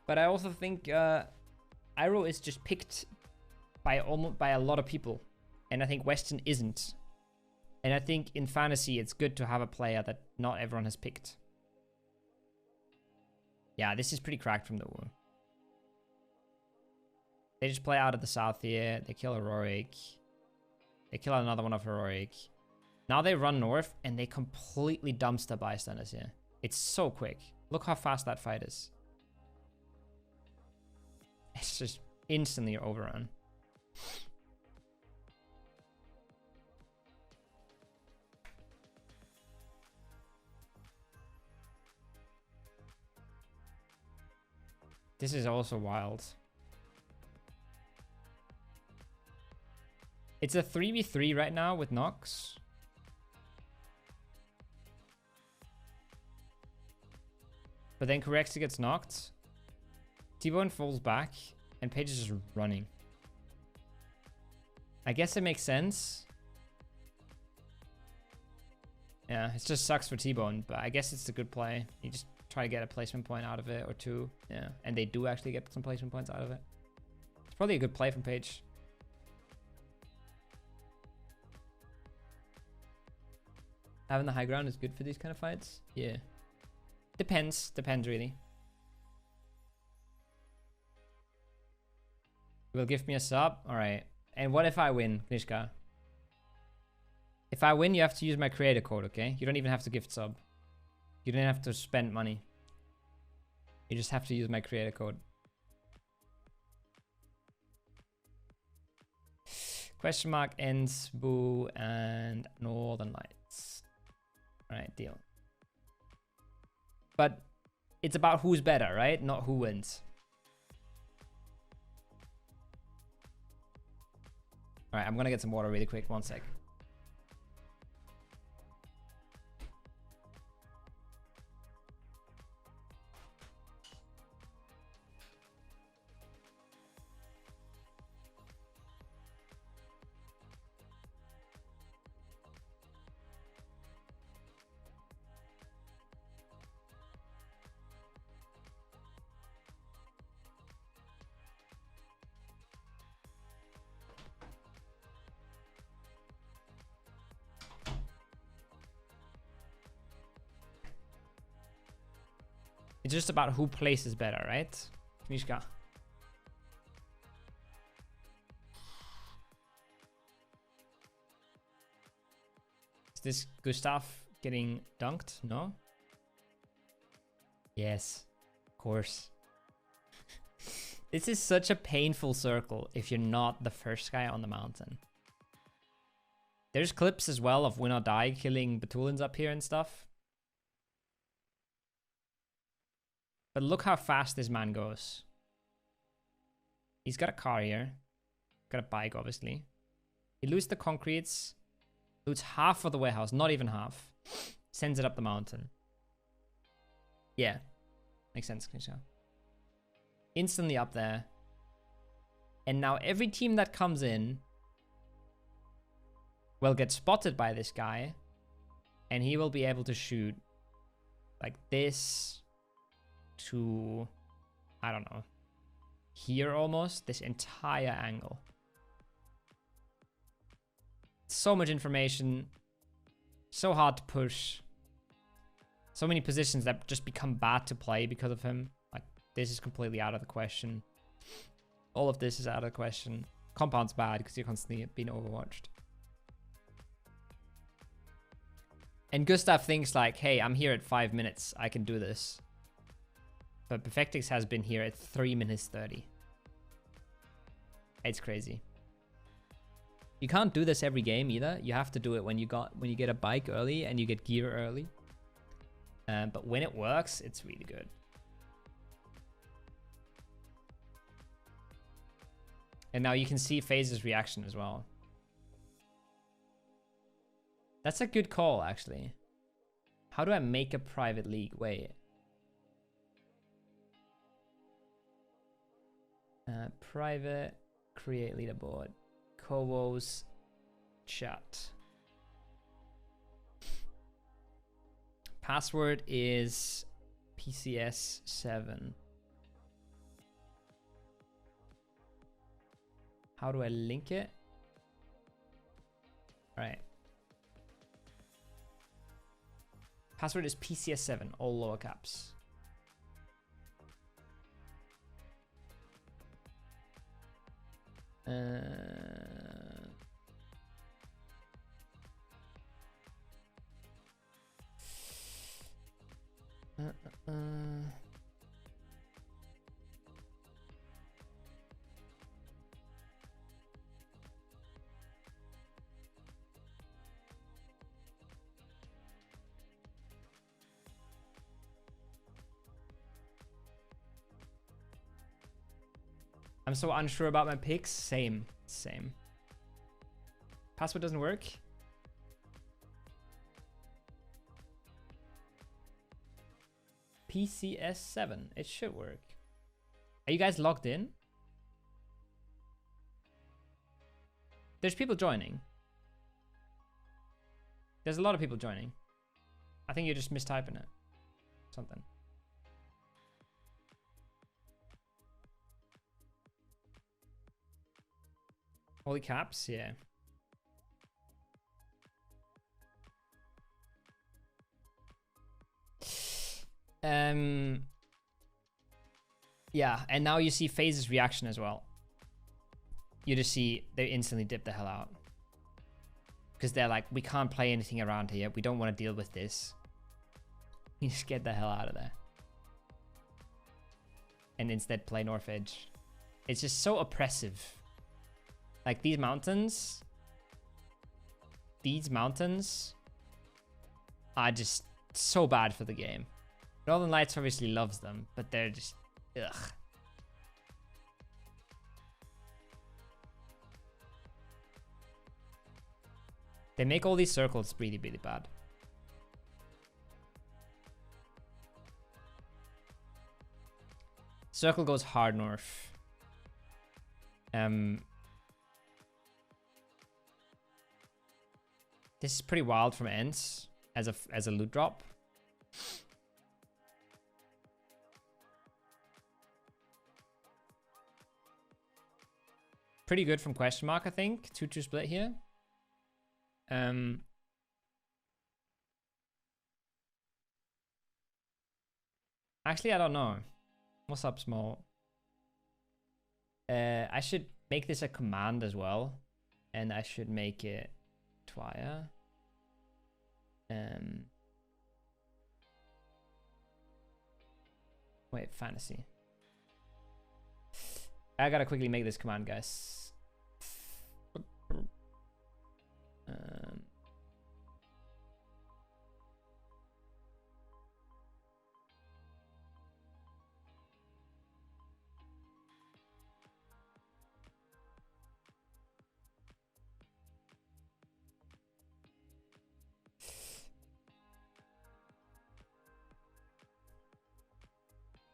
But I also think Iroh is just picked by a lot of people. And I think Western isn't. And I think in fantasy, it's good to have a player that not everyone has picked. Yeah, this is pretty cracked from the Wu. They just play out of the south here. They kill Heroic. They kill another one of Heroic. Now they run north and they completely dumpster bystanders here. It's so quick. Look how fast that fight is. It's just instantly overrun. This is also wild. It's a 3v3 right now with Nox. But then Corexia gets knocked. T-Bone falls back. And Paige is just running. I guess it makes sense. Yeah, it just sucks for T-Bone. But I guess it's a good play. You just try to get a placement point out of it or 2. Yeah, and they do actually get some placement points out of it. It's probably a good play from Paige. Having the high ground is good for these kind of fights. Yeah. Depends really. You will give me a sub? Alright. And what if I win, Knishka? If I win, you have to use my creator code, okay? You don't even have to gift sub. You don't have to spend money. You just have to use my creator code. Question mark, ends, boo, and Northern Lights. Alright, deal. But it's about who's better, right? Not who wins. Alright, I'm gonna get some water really quick. 1 sec. It's just about who places better, right? Mishka. Is this Gustav getting dunked? No? Yes, of course. This is such a painful circle if you're not the first guy on the mountain. There's clips as well of Win or Die killing Batulins up here and stuff. But look how fast this man goes. He's got a car here. Got a bike, obviously. He loots the concretes. Loots half of the warehouse. Not even half. Sends it up the mountain. Yeah. Makes sense, Knisha. Instantly up there. And now every team that comes in will get spotted by this guy. And he will be able to shoot like this to, I don't know, here almost, this entire angle. So much information, so hard to push, so many positions that just become bad to play because of him. Like, this is completely out of the question. All of this is out of the question. Compound's bad because you're constantly being overwatched. And Gustav thinks like, hey, I'm here at 5 minutes, I can do this. But Perfectix has been here at 3 minutes 30. It's crazy. You can't do this every game either. You have to do it when you get a bike early and you get gear early. But when it works, it's really good. And now you can see FaZe's reaction as well. That's a good call, actually. How do I make a private league? Wait. Private, create leaderboard, Covos, chat. Password is PCS7. How do I link it? All right. Password is PCS7, all lower caps. I'm so unsure about my picks. Same. Password doesn't work. PCS7. It should work. Are you guys logged in? There's people joining. There's a lot of people joining. I think you're just mistyping it. Something. Holy caps, yeah. Yeah, and now you see FaZe's reaction as well. You just see they instantly dip the hell out. Because they're like, we can't play anything around here. We don't want to deal with this. You just get the hell out of there. And instead play North Edge. It's just so oppressive. Like these mountains are just so bad for the game. Northern Lights obviously loves them, but they're just, ugh. They make all these circles really, really bad. Circle goes hard north. This is pretty wild from ends as a loot drop. Pretty good from question mark, I think. 2-2 split here. Actually, I don't know. What's up, small? I should make this a command as well, and I should make it twire. Wait, fantasy. I gotta quickly make this command, guys.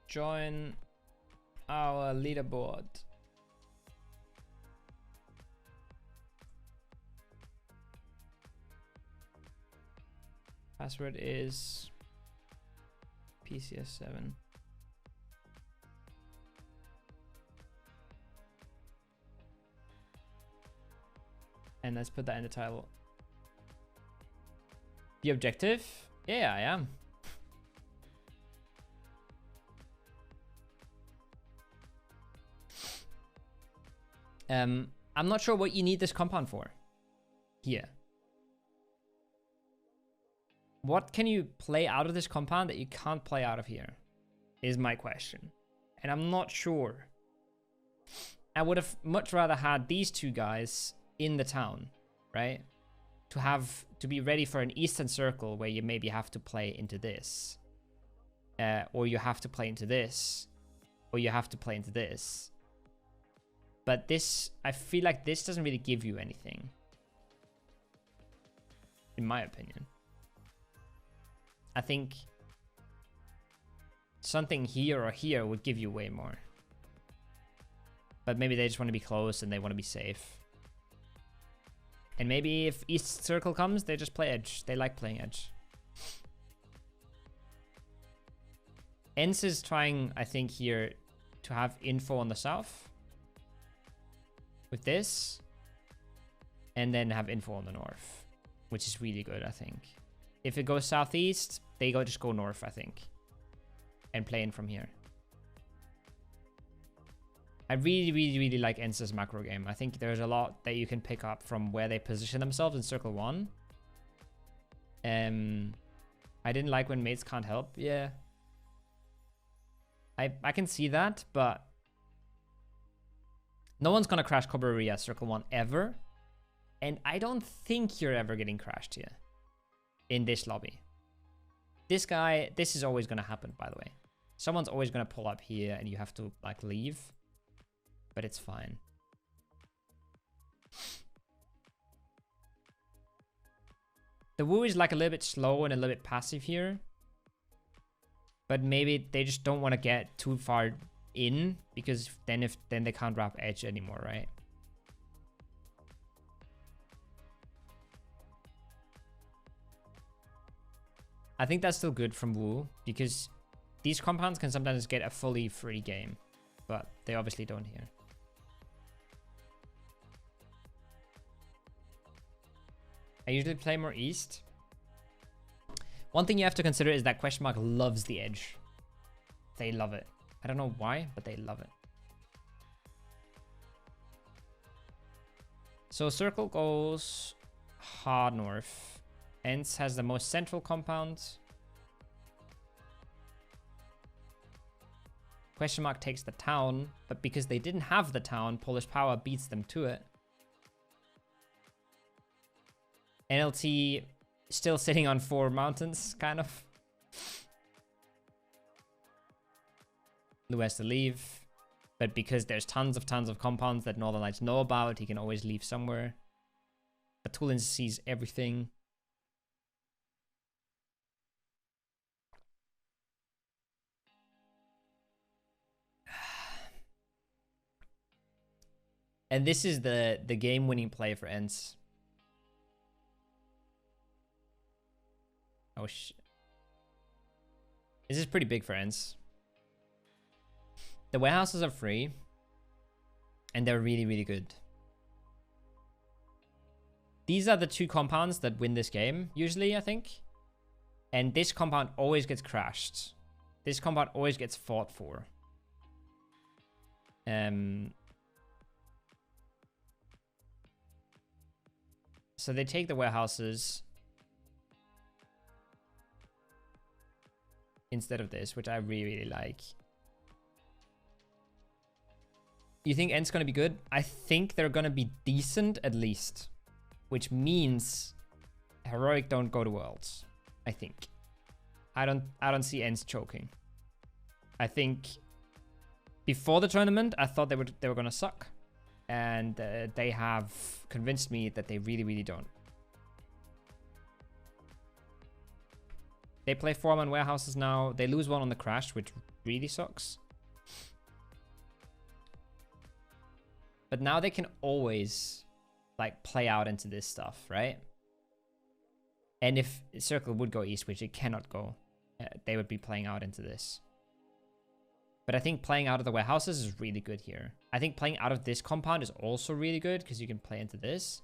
Join our leaderboard. Password is PCS7. And let's put that in the title. The objective? Yeah, I am. I'm not sure what you need this compound for. Here. What can you play out of this compound that you can't play out of here? Is my question. And I'm not sure. I would have much rather had these two guys in the town, right? To be ready for an eastern circle where you maybe have to play into this. Or you have to play into this. Or you have to play into this. But this, I feel like this doesn't really give you anything. in my opinion. I think something here or here would give you way more. But maybe they just want to be close and they want to be safe. And maybe if East Circle comes, they just play edge. They like playing edge. ENCE is trying, I think, here to have info on the south. With this. And then have info on the north. Which is really good, I think. If it goes southeast, they just go north, I think. And play in from here. I really, really, really like ENCE's macro game. I think there's a lot that you can pick up from where they position themselves in Circle 1. I didn't like when mates can't help. Yeah. I can see that, but no one's gonna crash Cabrera Circle 1 ever. And I don't think you're ever getting crashed here. In this lobby. This is always gonna happen, by the way. Someone's always gonna pull up here and you have to, like, leave. But it's fine. The Wu is like a little bit slow and a little bit passive here. But maybe they just don't want to get too far in, because then they can't wrap edge anymore, right? I think that's still good from Wu, because these compounds can sometimes get a fully free game, but they obviously don't here. I usually play more east. One thing you have to consider is that question mark loves the edge. They love it. I don't know why, but they love it. So circle goes hard north. ENCE has the most central compound. Question mark takes the town, but because they didn't have the town, Polish Power beats them to it. NLT still sitting on 4 mountains, kind of. Lou has to leave. But because there's tons of compounds that Northern Lights know about, he can always leave somewhere. But Tulin sees everything. And this is the game-winning play for ENCE. Oh, shit. This is pretty big for ENCE. The warehouses are free. And they're really, really good. These are the 2 compounds that win this game, usually, I think. And this compound always gets crashed. This compound always gets fought for. So they take the warehouses instead of this, which I really, really like. You think ENCE's gonna be good? I think they're gonna be decent at least, which means Heroic don't go to Worlds. I think. I don't see ENCE choking. I think before the tournament, I thought they were gonna suck, and they have convinced me that they really, really don't. They play 4-man warehouses now. They lose 1 on the crash, which really sucks. But now they can always, like, play out into this stuff, right? And if Circle would go east, which it cannot go, they would be playing out into this. But I think playing out of the warehouses is really good here. I think playing out of this compound is also really good, because you can play into this.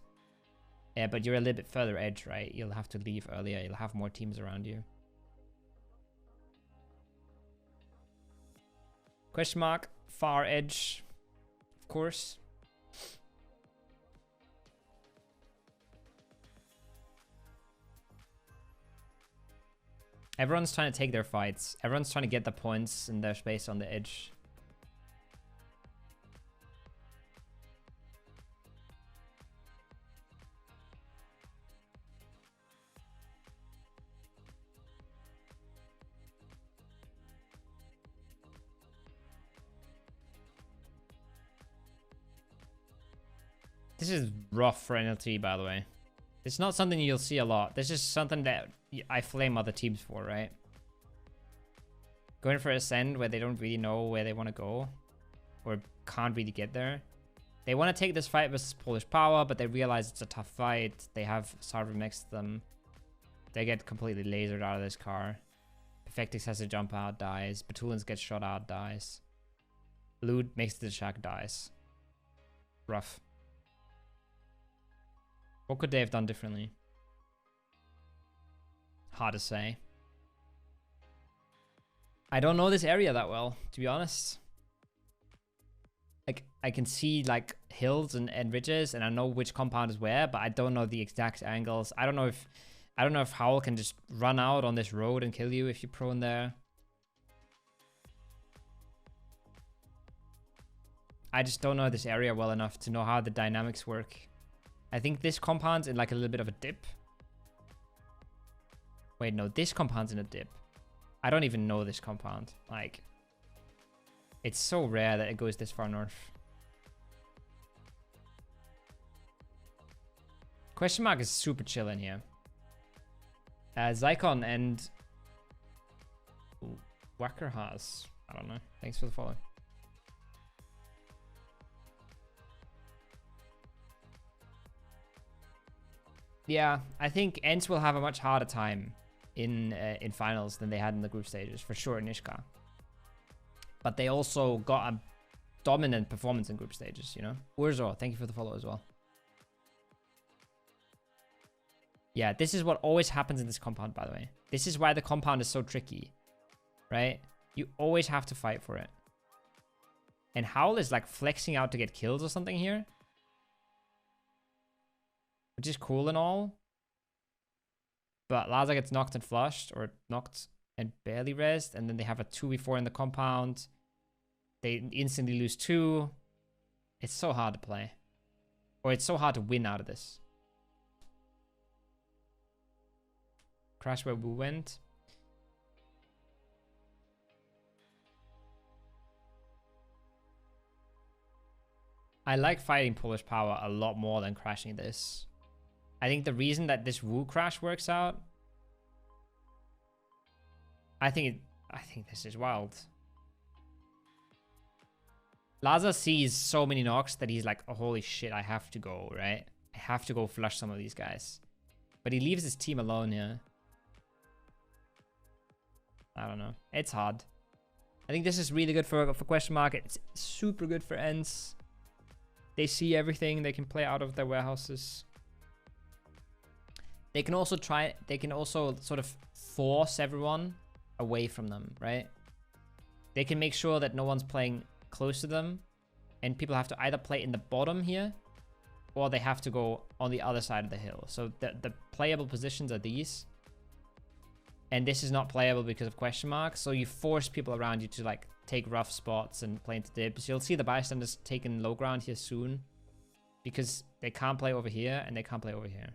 Yeah, but you're a little bit further edge, right? You'll have to leave earlier. You'll have more teams around you. Question mark, far edge, of course. Everyone's trying to take their fights. Everyone's trying to get the points in their space on the edge. This is rough for NLT, by the way. It's not something you'll see a lot. This is something that I flame other teams for, right? Going for Ascend where they don't really know where they want to go. Or can't really get there. They want to take this fight versus Polish Power, but they realize it's a tough fight. They have Sarvim next to them. They get completely lasered out of this car. Perfectix has to jump out, dies. Batulins gets shot out, dies. Lewd makes the shack, dies. Rough. What could they have done differently? Hard to say. I don't know this area that well, to be honest. Like, I can see like hills and ridges, and I know which compound is where, but I don't know the exact angles. I don't know if Howl can just run out on this road and kill you if you're prone there. I just don't know this area well enough to know how the dynamics work. I think this compound's in like a little bit of a dip. Wait, no, this compound's in a dip. I don't even know this compound. Like, it's so rare that it goes this far north. Question mark is super chill in here. Zycon and Wacker has. I don't know. Thanks for the follow. Yeah, I think Ents will have a much harder time in finals than they had in the group stages, for sure, in Ishka. But they also got a dominant performance in group stages, you know? Urzo, thank you for the follow as well. Yeah, this is what always happens in this compound, by the way. This is why the compound is so tricky, right? You always have to fight for it. And Howl is like flexing out to get kills or something here. Which is cool and all. But Laza gets knocked and flushed, or knocked and barely rezzed, and then they have a 2v4 in the compound. They instantly lose 2. It's so hard to play. Or it's so hard to win out of this. Crash where we went. I like fighting Polish Power a lot more than crashing this. I think the reason that this Wu crash works out, I think this is wild. Laza sees so many knocks that he's like, oh, holy shit, I have to go, right? I have to go flush some of these guys. But he leaves his team alone here. I don't know. It's hard. I think this is really good for question mark. It's super good for Ents. They see everything. They can play out of their warehouses. They can also sort of force everyone away from them, right? They can make sure that no one's playing close to them, and people have to either play in the bottom here, or they have to go on the other side of the hill. So the playable positions are these, and this is not playable because of question marks. So you force people around you to like take rough spots and play into dips. You'll see the bystanders taking low ground here soon, because they can't play over here and they can't play over here.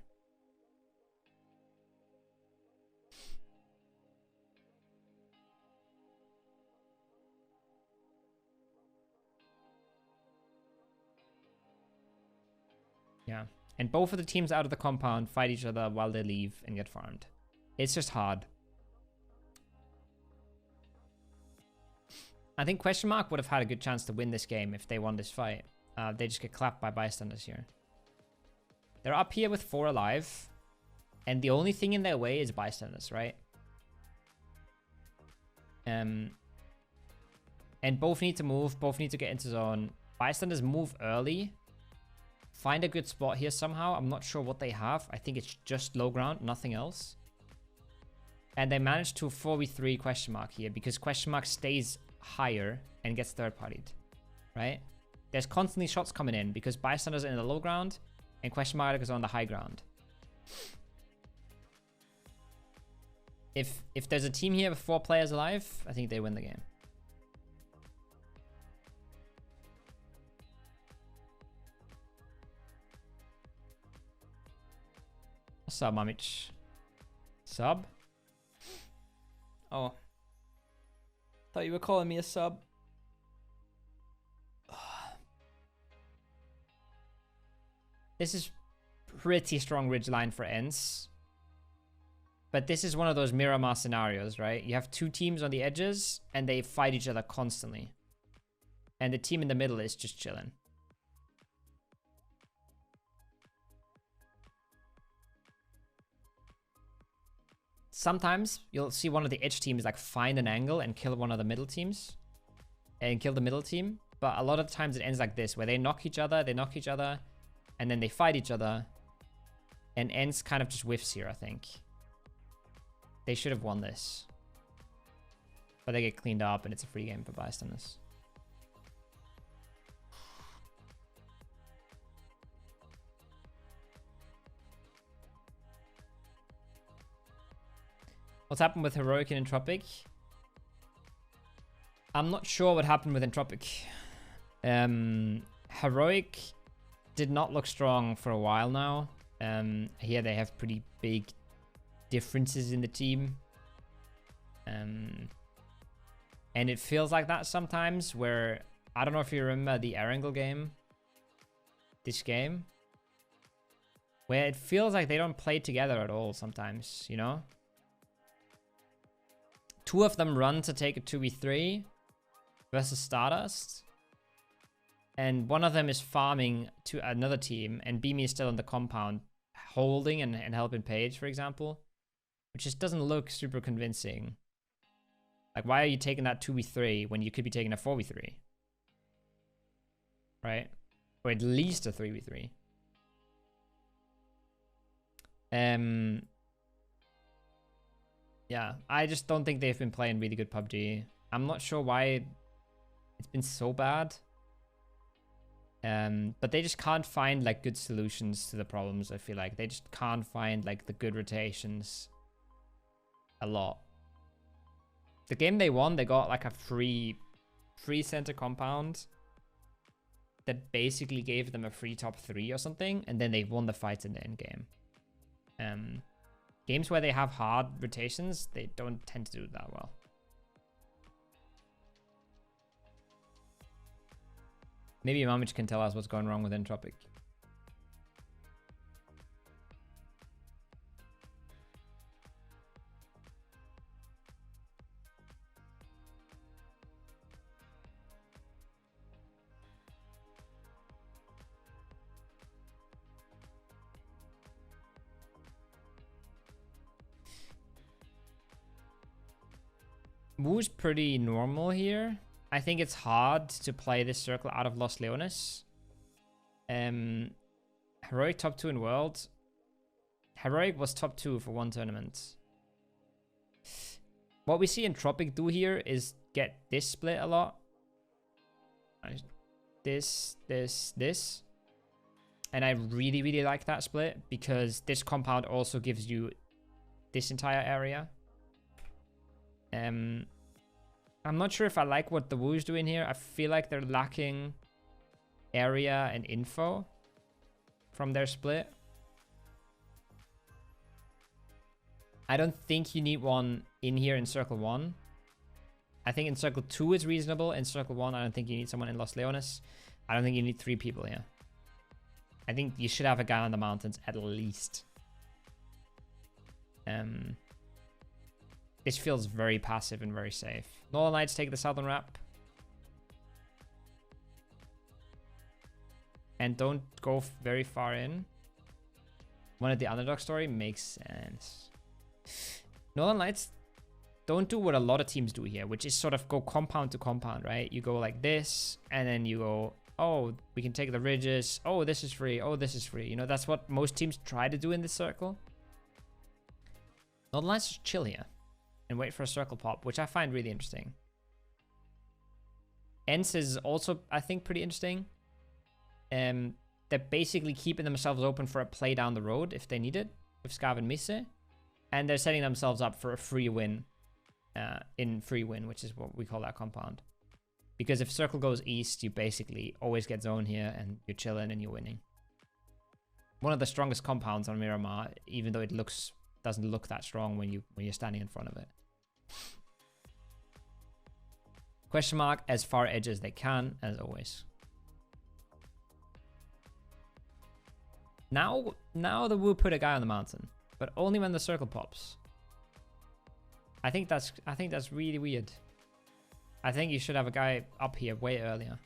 Yeah, and both of the teams out of the compound fight each other while they leave and get farmed. It's just hard. I think question mark would have had a good chance to win this game if they won this fight. They just get clapped by bystanders here. They're up here with 4 alive, and the only thing in their way is bystanders, right? And both need to move, both need to get into zone. Bystanders move early. Find a good spot here somehow. I'm not sure what they have. I think it's just low ground, nothing else. And they managed to 4v3 question mark here, because question mark stays higher and gets third partied, right? There's constantly shots coming in because bystanders are in the low ground and question mark is on the high ground. If there's a team here with 4 players alive, I think they win the game. What's up, Mamich? Sub? Oh. Thought you were calling me a sub. This is pretty strong ridgeline for ends. But this is one of those Miramar scenarios, right? You have two teams on the edges, and they fight each other constantly. And the team in the middle is just chilling. Sometimes you'll see one of the edge teams like find an angle and kill one of the middle teams. And kill the middle team. But a lot of times it ends like this, where they knock each other, and then they fight each other. And ends kind of just whiffs here, I think. They should have won this. But they get cleaned up and it's a free game for bystanders. What's happened with Heroic and Entropic? I'm not sure what happened with Entropic. Heroic did not look strong for a while now. Here they have pretty big differences in the team. And it feels like that sometimes, where I don't know if you remember the Erangel game. This game. Where it feels like they don't play together at all sometimes, you know? Two of them run to take a 2v3 versus Stardust. And one of them is farming to another team, and Beamy is still on the compound, holding and helping Paige, for example. Which just doesn't look super convincing. Like, why are you taking that 2v3 when you could be taking a 4v3? Right? Or at least a 3v3. Yeah, I just don't think they've been playing really good PUBG. I'm not sure why it's been so bad. But they just can't find like good solutions to the problems, I feel like. They just can't find like the good rotations a lot. The game they won, they got like a free center compound that basically gave them a free top 3 or something, and then they won the fights in the end game. Games where they have hard rotations, they don't tend to do that well. Maybe Mamich can tell us what's going wrong with Entropic. Wu's pretty normal here. I think it's hard to play this circle out of Los Leones. Heroic top 2 in World. Heroic was top 2 for one tournament. What we see Entropic do here is get this split a lot. This. And I really, really like that split, because this compound also gives you this entire area. I'm not sure if I like what the Wu's doing here. I feel like they're lacking area and info from their split. I don't think you need one in here in Circle 1. I think in Circle 2 is reasonable. In Circle 1, I don't think you need someone in Los Leones. I don't think you need 3 people here. I think you should have a guy on the mountains at least. This feels very passive and very safe. Northern Lights take the southern wrap. And don't go very far in. One of the underdog story makes sense. Northern Lights don't do what a lot of teams do here, which is sort of go compound to compound, right? You go like this, and then you go, oh, we can take the ridges. Oh, this is free. Oh, this is free. You know, that's what most teams try to do in this circle. Northern Lights just chill here and wait for a circle pop, which I find really interesting. Ents is also, I think, pretty interesting. They're basically keeping themselves open for a play down the road if they need it with Scav and Mise. And they're setting themselves up for a free win in free win, which is what we call that compound. Because if circle goes east, you basically always get zone here and you're chilling and you're winning. One of the strongest compounds on Miramar, even though it doesn't look that strong when you're standing in front of it. Question mark, as far edge as they can, as always. Now the Wu put a guy on the mountain, but only when the circle pops. I think that's really weird. I think you should have a guy up here way earlier.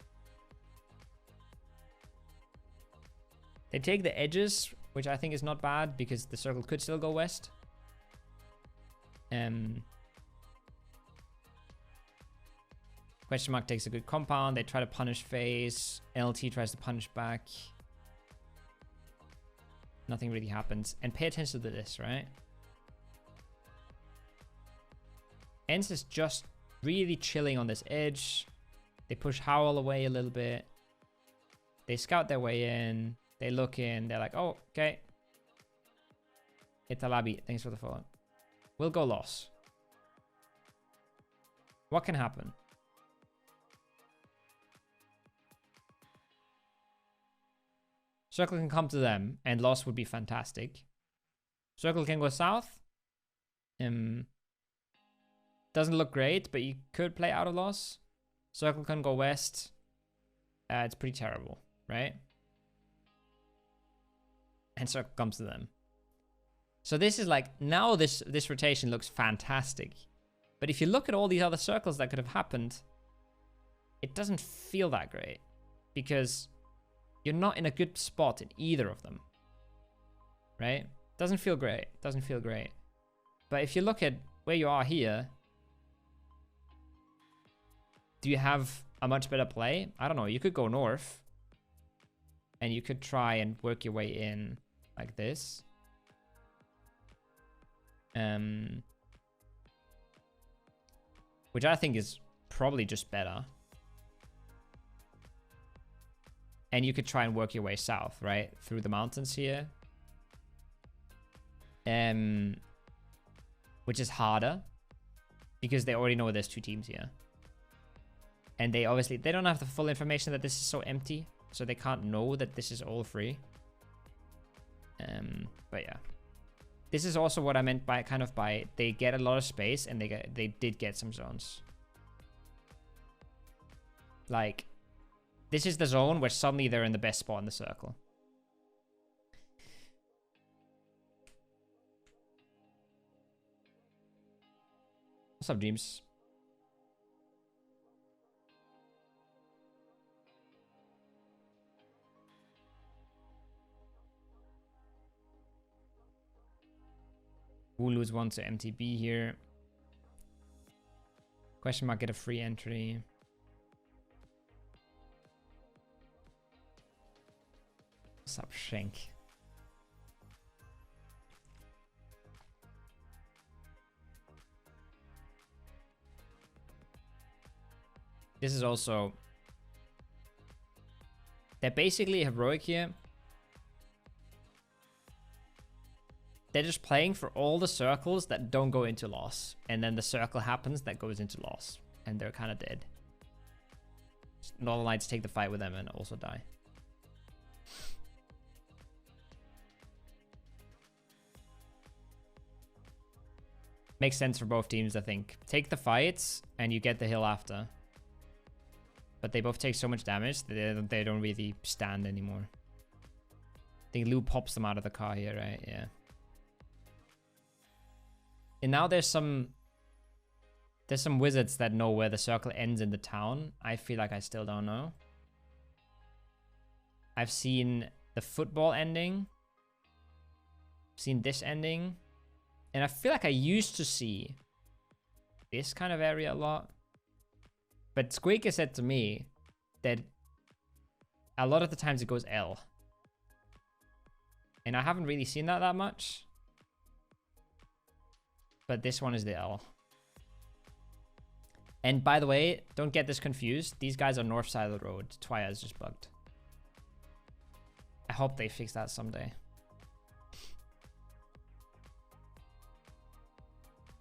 They take the edges, which I think is not bad because the circle could still go west. Question mark takes a good compound. They try to punish phase. LT tries to punish back. Nothing really happens. And pay attention to this, right? Ents is just really chilling on this edge. They push Howl away a little bit. They scout their way in. They look in. They're like, oh, okay. Italabi, thanks for the follow. We'll go loss. What can happen? Circle can come to them, and loss would be fantastic. Circle can go south. Doesn't look great, but you could play out of loss. Circle can go west. It's pretty terrible, right? And circle comes to them. So this is like, now this rotation looks fantastic. But if you look at all these other circles that could have happened, it doesn't feel that great. Because you're not in a good spot in either of them. Right? Doesn't feel great. Doesn't feel great. But if you look at where you are here, do you have a much better play? I don't know. You could go north. And you could try and work your way in like this. Which I think is probably just better. And you could try and work your way south, right? Through the mountains here. Which is harder. Because they already know there's two teams here. And they obviously, they don't have the full information that this is so empty. So they can't know that this is all free. But yeah. This is also what I meant by kind of by they get a lot of space and they did get some zones. Like, this is the zone where suddenly they're in the best spot in the circle. What's up, Dreams? We'll lose one to MTB here. Question mark, get a free entry. What's up, Shank? This is also... They're basically heroic here. They're just playing for all the circles that don't go into loss. And then the circle happens that goes into loss. And they're kind of dead. Northern Lights take the fight with them and also die. Makes sense for both teams, I think. Take the fights and you get the hill after. But they both take so much damage that they don't really stand anymore. I think Lou pops them out of the car here, right? Yeah. And now there's some wizards that know where the circle ends in the town. I feel like I still don't know. I've seen the football ending. Seen this ending. And I feel like I used to see this kind of area a lot. But Squeaker said to me that a lot of the times it goes L. And I haven't really seen that much. But this one is the L. And by the way, don't get this confused. These guys are north side of the road. Twires just bugged. I hope they fix that someday.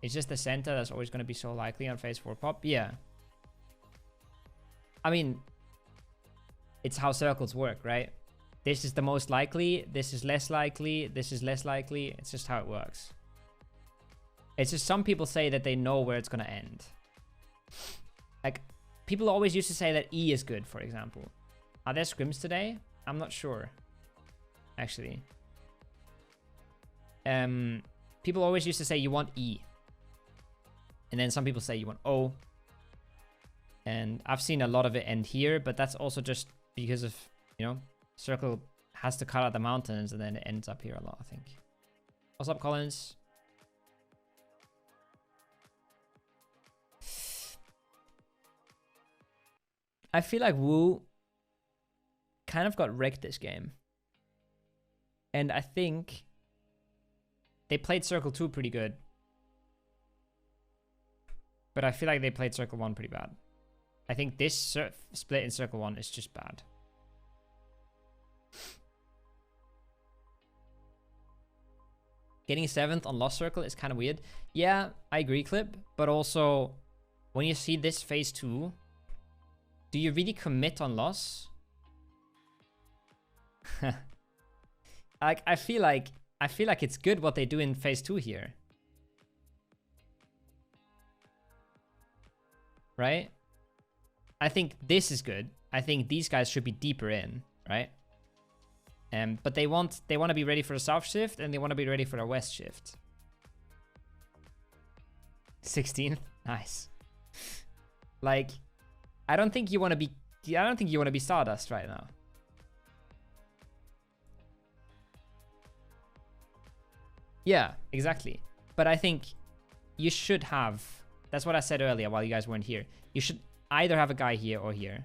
It's just the center that's always going to be so likely on phase 4 pop. Yeah. I mean, it's how circles work, right? This is the most likely. This is less likely. This is less likely. It's just how it works. It's just some people say that they know where it's going to end. Like, people always used to say that E is good, for example. Are there scrims today? I'm not sure. actually. People always used to say you want E. And then some people say you want O. And I've seen a lot of it end here, but that's also just because of, you know, circle has to cut out the mountains and then it ends up here a lot, I think. What's up, Collins? I feel like Wu kind of got wrecked this game. And I think they played Circle 2 pretty good. But I feel like they played Circle 1 pretty bad. I think this split in Circle 1 is just bad. Getting 7th on Lost Circle is kind of weird. Yeah, I agree, Clip. But also, when you see this phase 2, do you really commit on loss? Like, I feel like it's good what they do in phase 2 here. Right? I think this is good. I think these guys should be deeper in, right? But they want to be ready for the south shift and they want to be ready for the west shift. 16th, nice. Like, I don't think you want to be Stardust right now. Yeah, exactly. But I think you should have. That's what I said earlier while you guys weren't here. You should either have a guy here or here.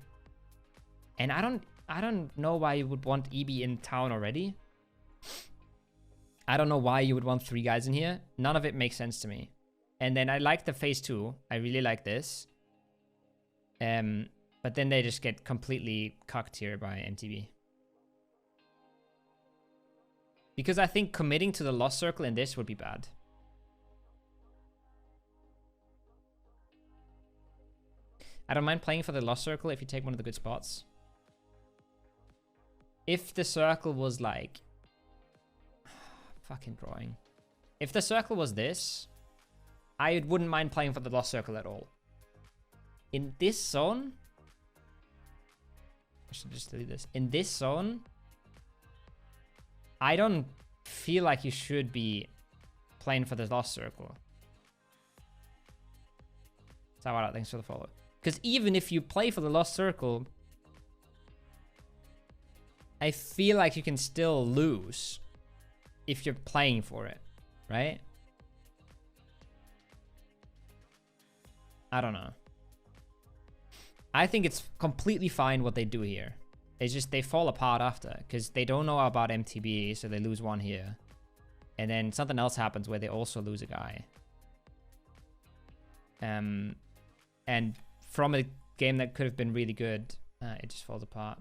And I don't know why you would want EB in town already. I don't know why you would want 3 guys in here. None of it makes sense to me. And then I like the phase 2. I really like this. But then they just get completely cucked here by MTB. Because I think committing to the Lost Circle in this would be bad. I don't mind playing for the Lost Circle if you take one of the good spots. If the circle was like... fucking drawing. If the circle was this, I wouldn't mind playing for the Lost Circle at all. In this zone... I should just delete this. In this zone, I don't feel like you should be playing for the Lost Circle. Sawara, thanks for the follow. Because even if you play for the Lost Circle, I feel like you can still lose if you're playing for it, right? I don't know. I think it's completely fine what they do here. It's just they fall apart after because they don't know about MTB, so they lose 1 here. And then something else happens where they also lose a guy. And from a game that could have been really good, it just falls apart.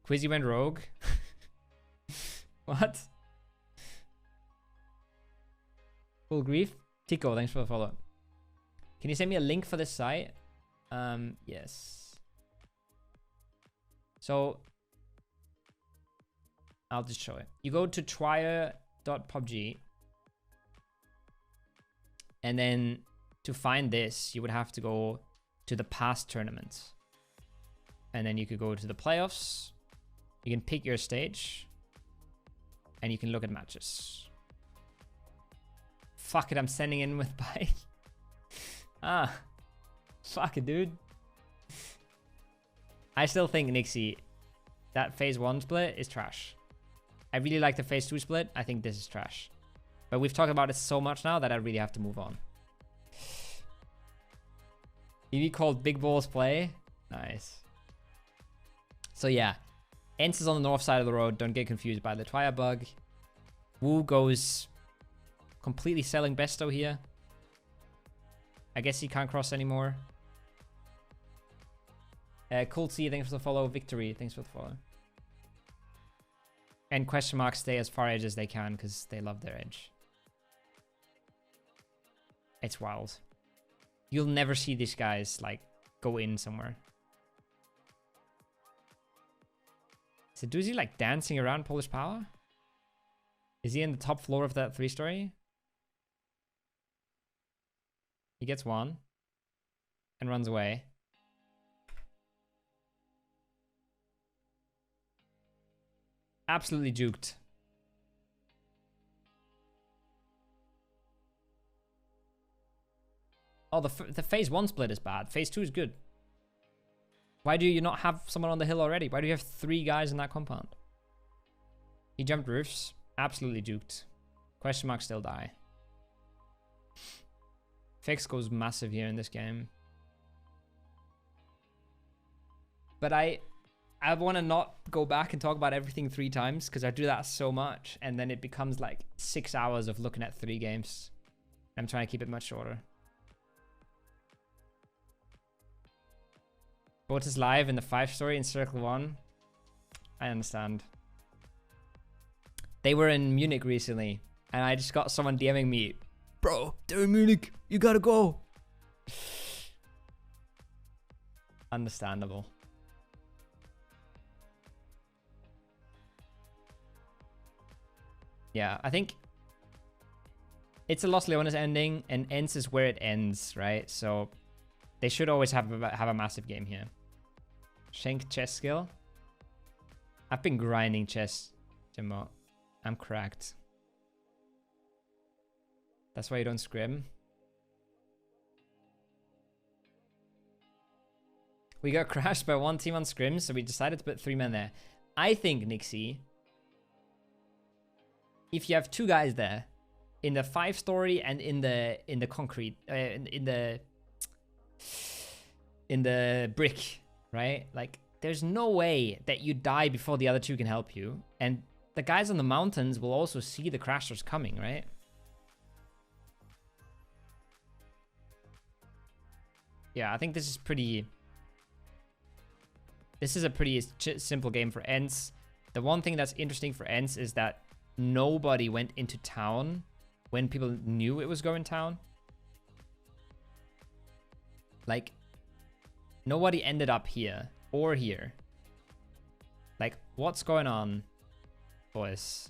Quizzy went rogue. What? Full grief. Tico, thanks for the follow. Can you send me a link for this site? Yes. So I'll just show it. You go to twire.pubg, and then to find this, you would have to go to the past tournaments. And then you could go to the playoffs. You can pick your stage. And you can look at matches. Fuck it, I'm sending in with bike. Ah. Fuck it, dude. I still think, Nixie, that phase 1 split is trash. I really like the phase 2 split. I think this is trash. But we've talked about it so much now that I really have to move on. EV called Big Balls Play. Nice. So yeah. Ents is on the north side of the road. Don't get confused by the twire bug. Wu goes completely selling Besto here. I guess he can't cross anymore. Cold Sea, thanks for the follow. Victory, thanks for the follow. And question marks stay as far edge as they can because they love their edge. It's wild. You'll never see these guys like go in somewhere. Is Doozy like dancing around Polish Power? Is he in the top floor of that 3-story? He gets 1 and runs away. Absolutely juked. Oh, the phase 1 split is bad. Phase 2 is good. Why do you not have someone on the hill already? Why do you have 3 guys in that compound? He jumped roofs. Absolutely juked. Question mark still die. Fix goes massive here in this game. But I want to not go back and talk about everything 3 times because I do that so much. And then it becomes like 6 hours of looking at 3 games. I'm trying to keep it much shorter. Boat is live in the 5 story in Circle 1. I understand. They were in Munich recently. And I just got someone DMing me. Bro, they're in Munich. You gotta go. Understandable. Yeah, I think it's a Los Leones ending, and ends is where it ends, right? So they should always have a massive game here. Shank chess skill. I've been grinding chess, Jimbo. I'm cracked. That's why you don't scrim. We got crashed by 1 team on scrims, so we decided to put 3 men there. I think, Nixie, if you have 2 guys there, in the 5 story and in the concrete, in the brick, right? Like, there's no way that you die before the other 2 can help you. And the guys on the mountains will also see the crashers coming, right? Yeah, I think this is pretty... This is a pretty simple game for Ents. The one thing that's interesting for Ents is that nobody went into town when people knew it was going town. Like, nobody ended up here or here. Like, what's going on, boys?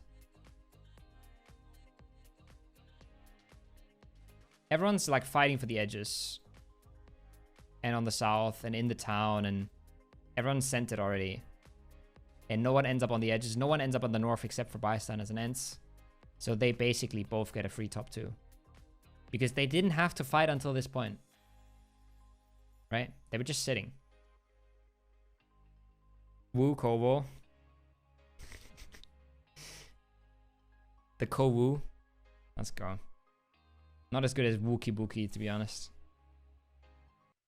Everyone's like fighting for the edges. And on the south and in the town, and everyone's sent it already. And no one ends up on the edges. No one ends up on the north except for bystanders and Ents. So they basically both get a free top 2. Because they didn't have to fight until this point. Right? They were just sitting. Woo Kobo. The Ko-Woo. Let's go. Not as good as Wookie Bookie, to be honest.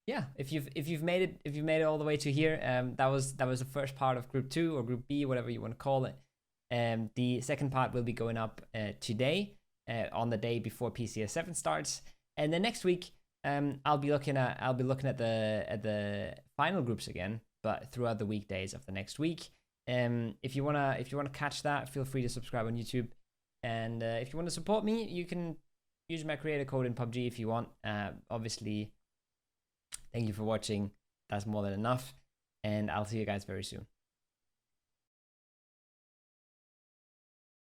Yeah, if you've made it all the way to here, that was the first part of Group 2 or Group B, whatever you want to call it. The second part will be going up today, on the day before PCS7 starts, and then next week, I'll be looking at the final groups again, but throughout the weekdays of the next week. If you wanna catch that, feel free to subscribe on YouTube, and if you want to support me, you can use my creator code in PUBG if you want. Obviously. Thank you for watching. That's more than enough. And I'll see you guys very soon.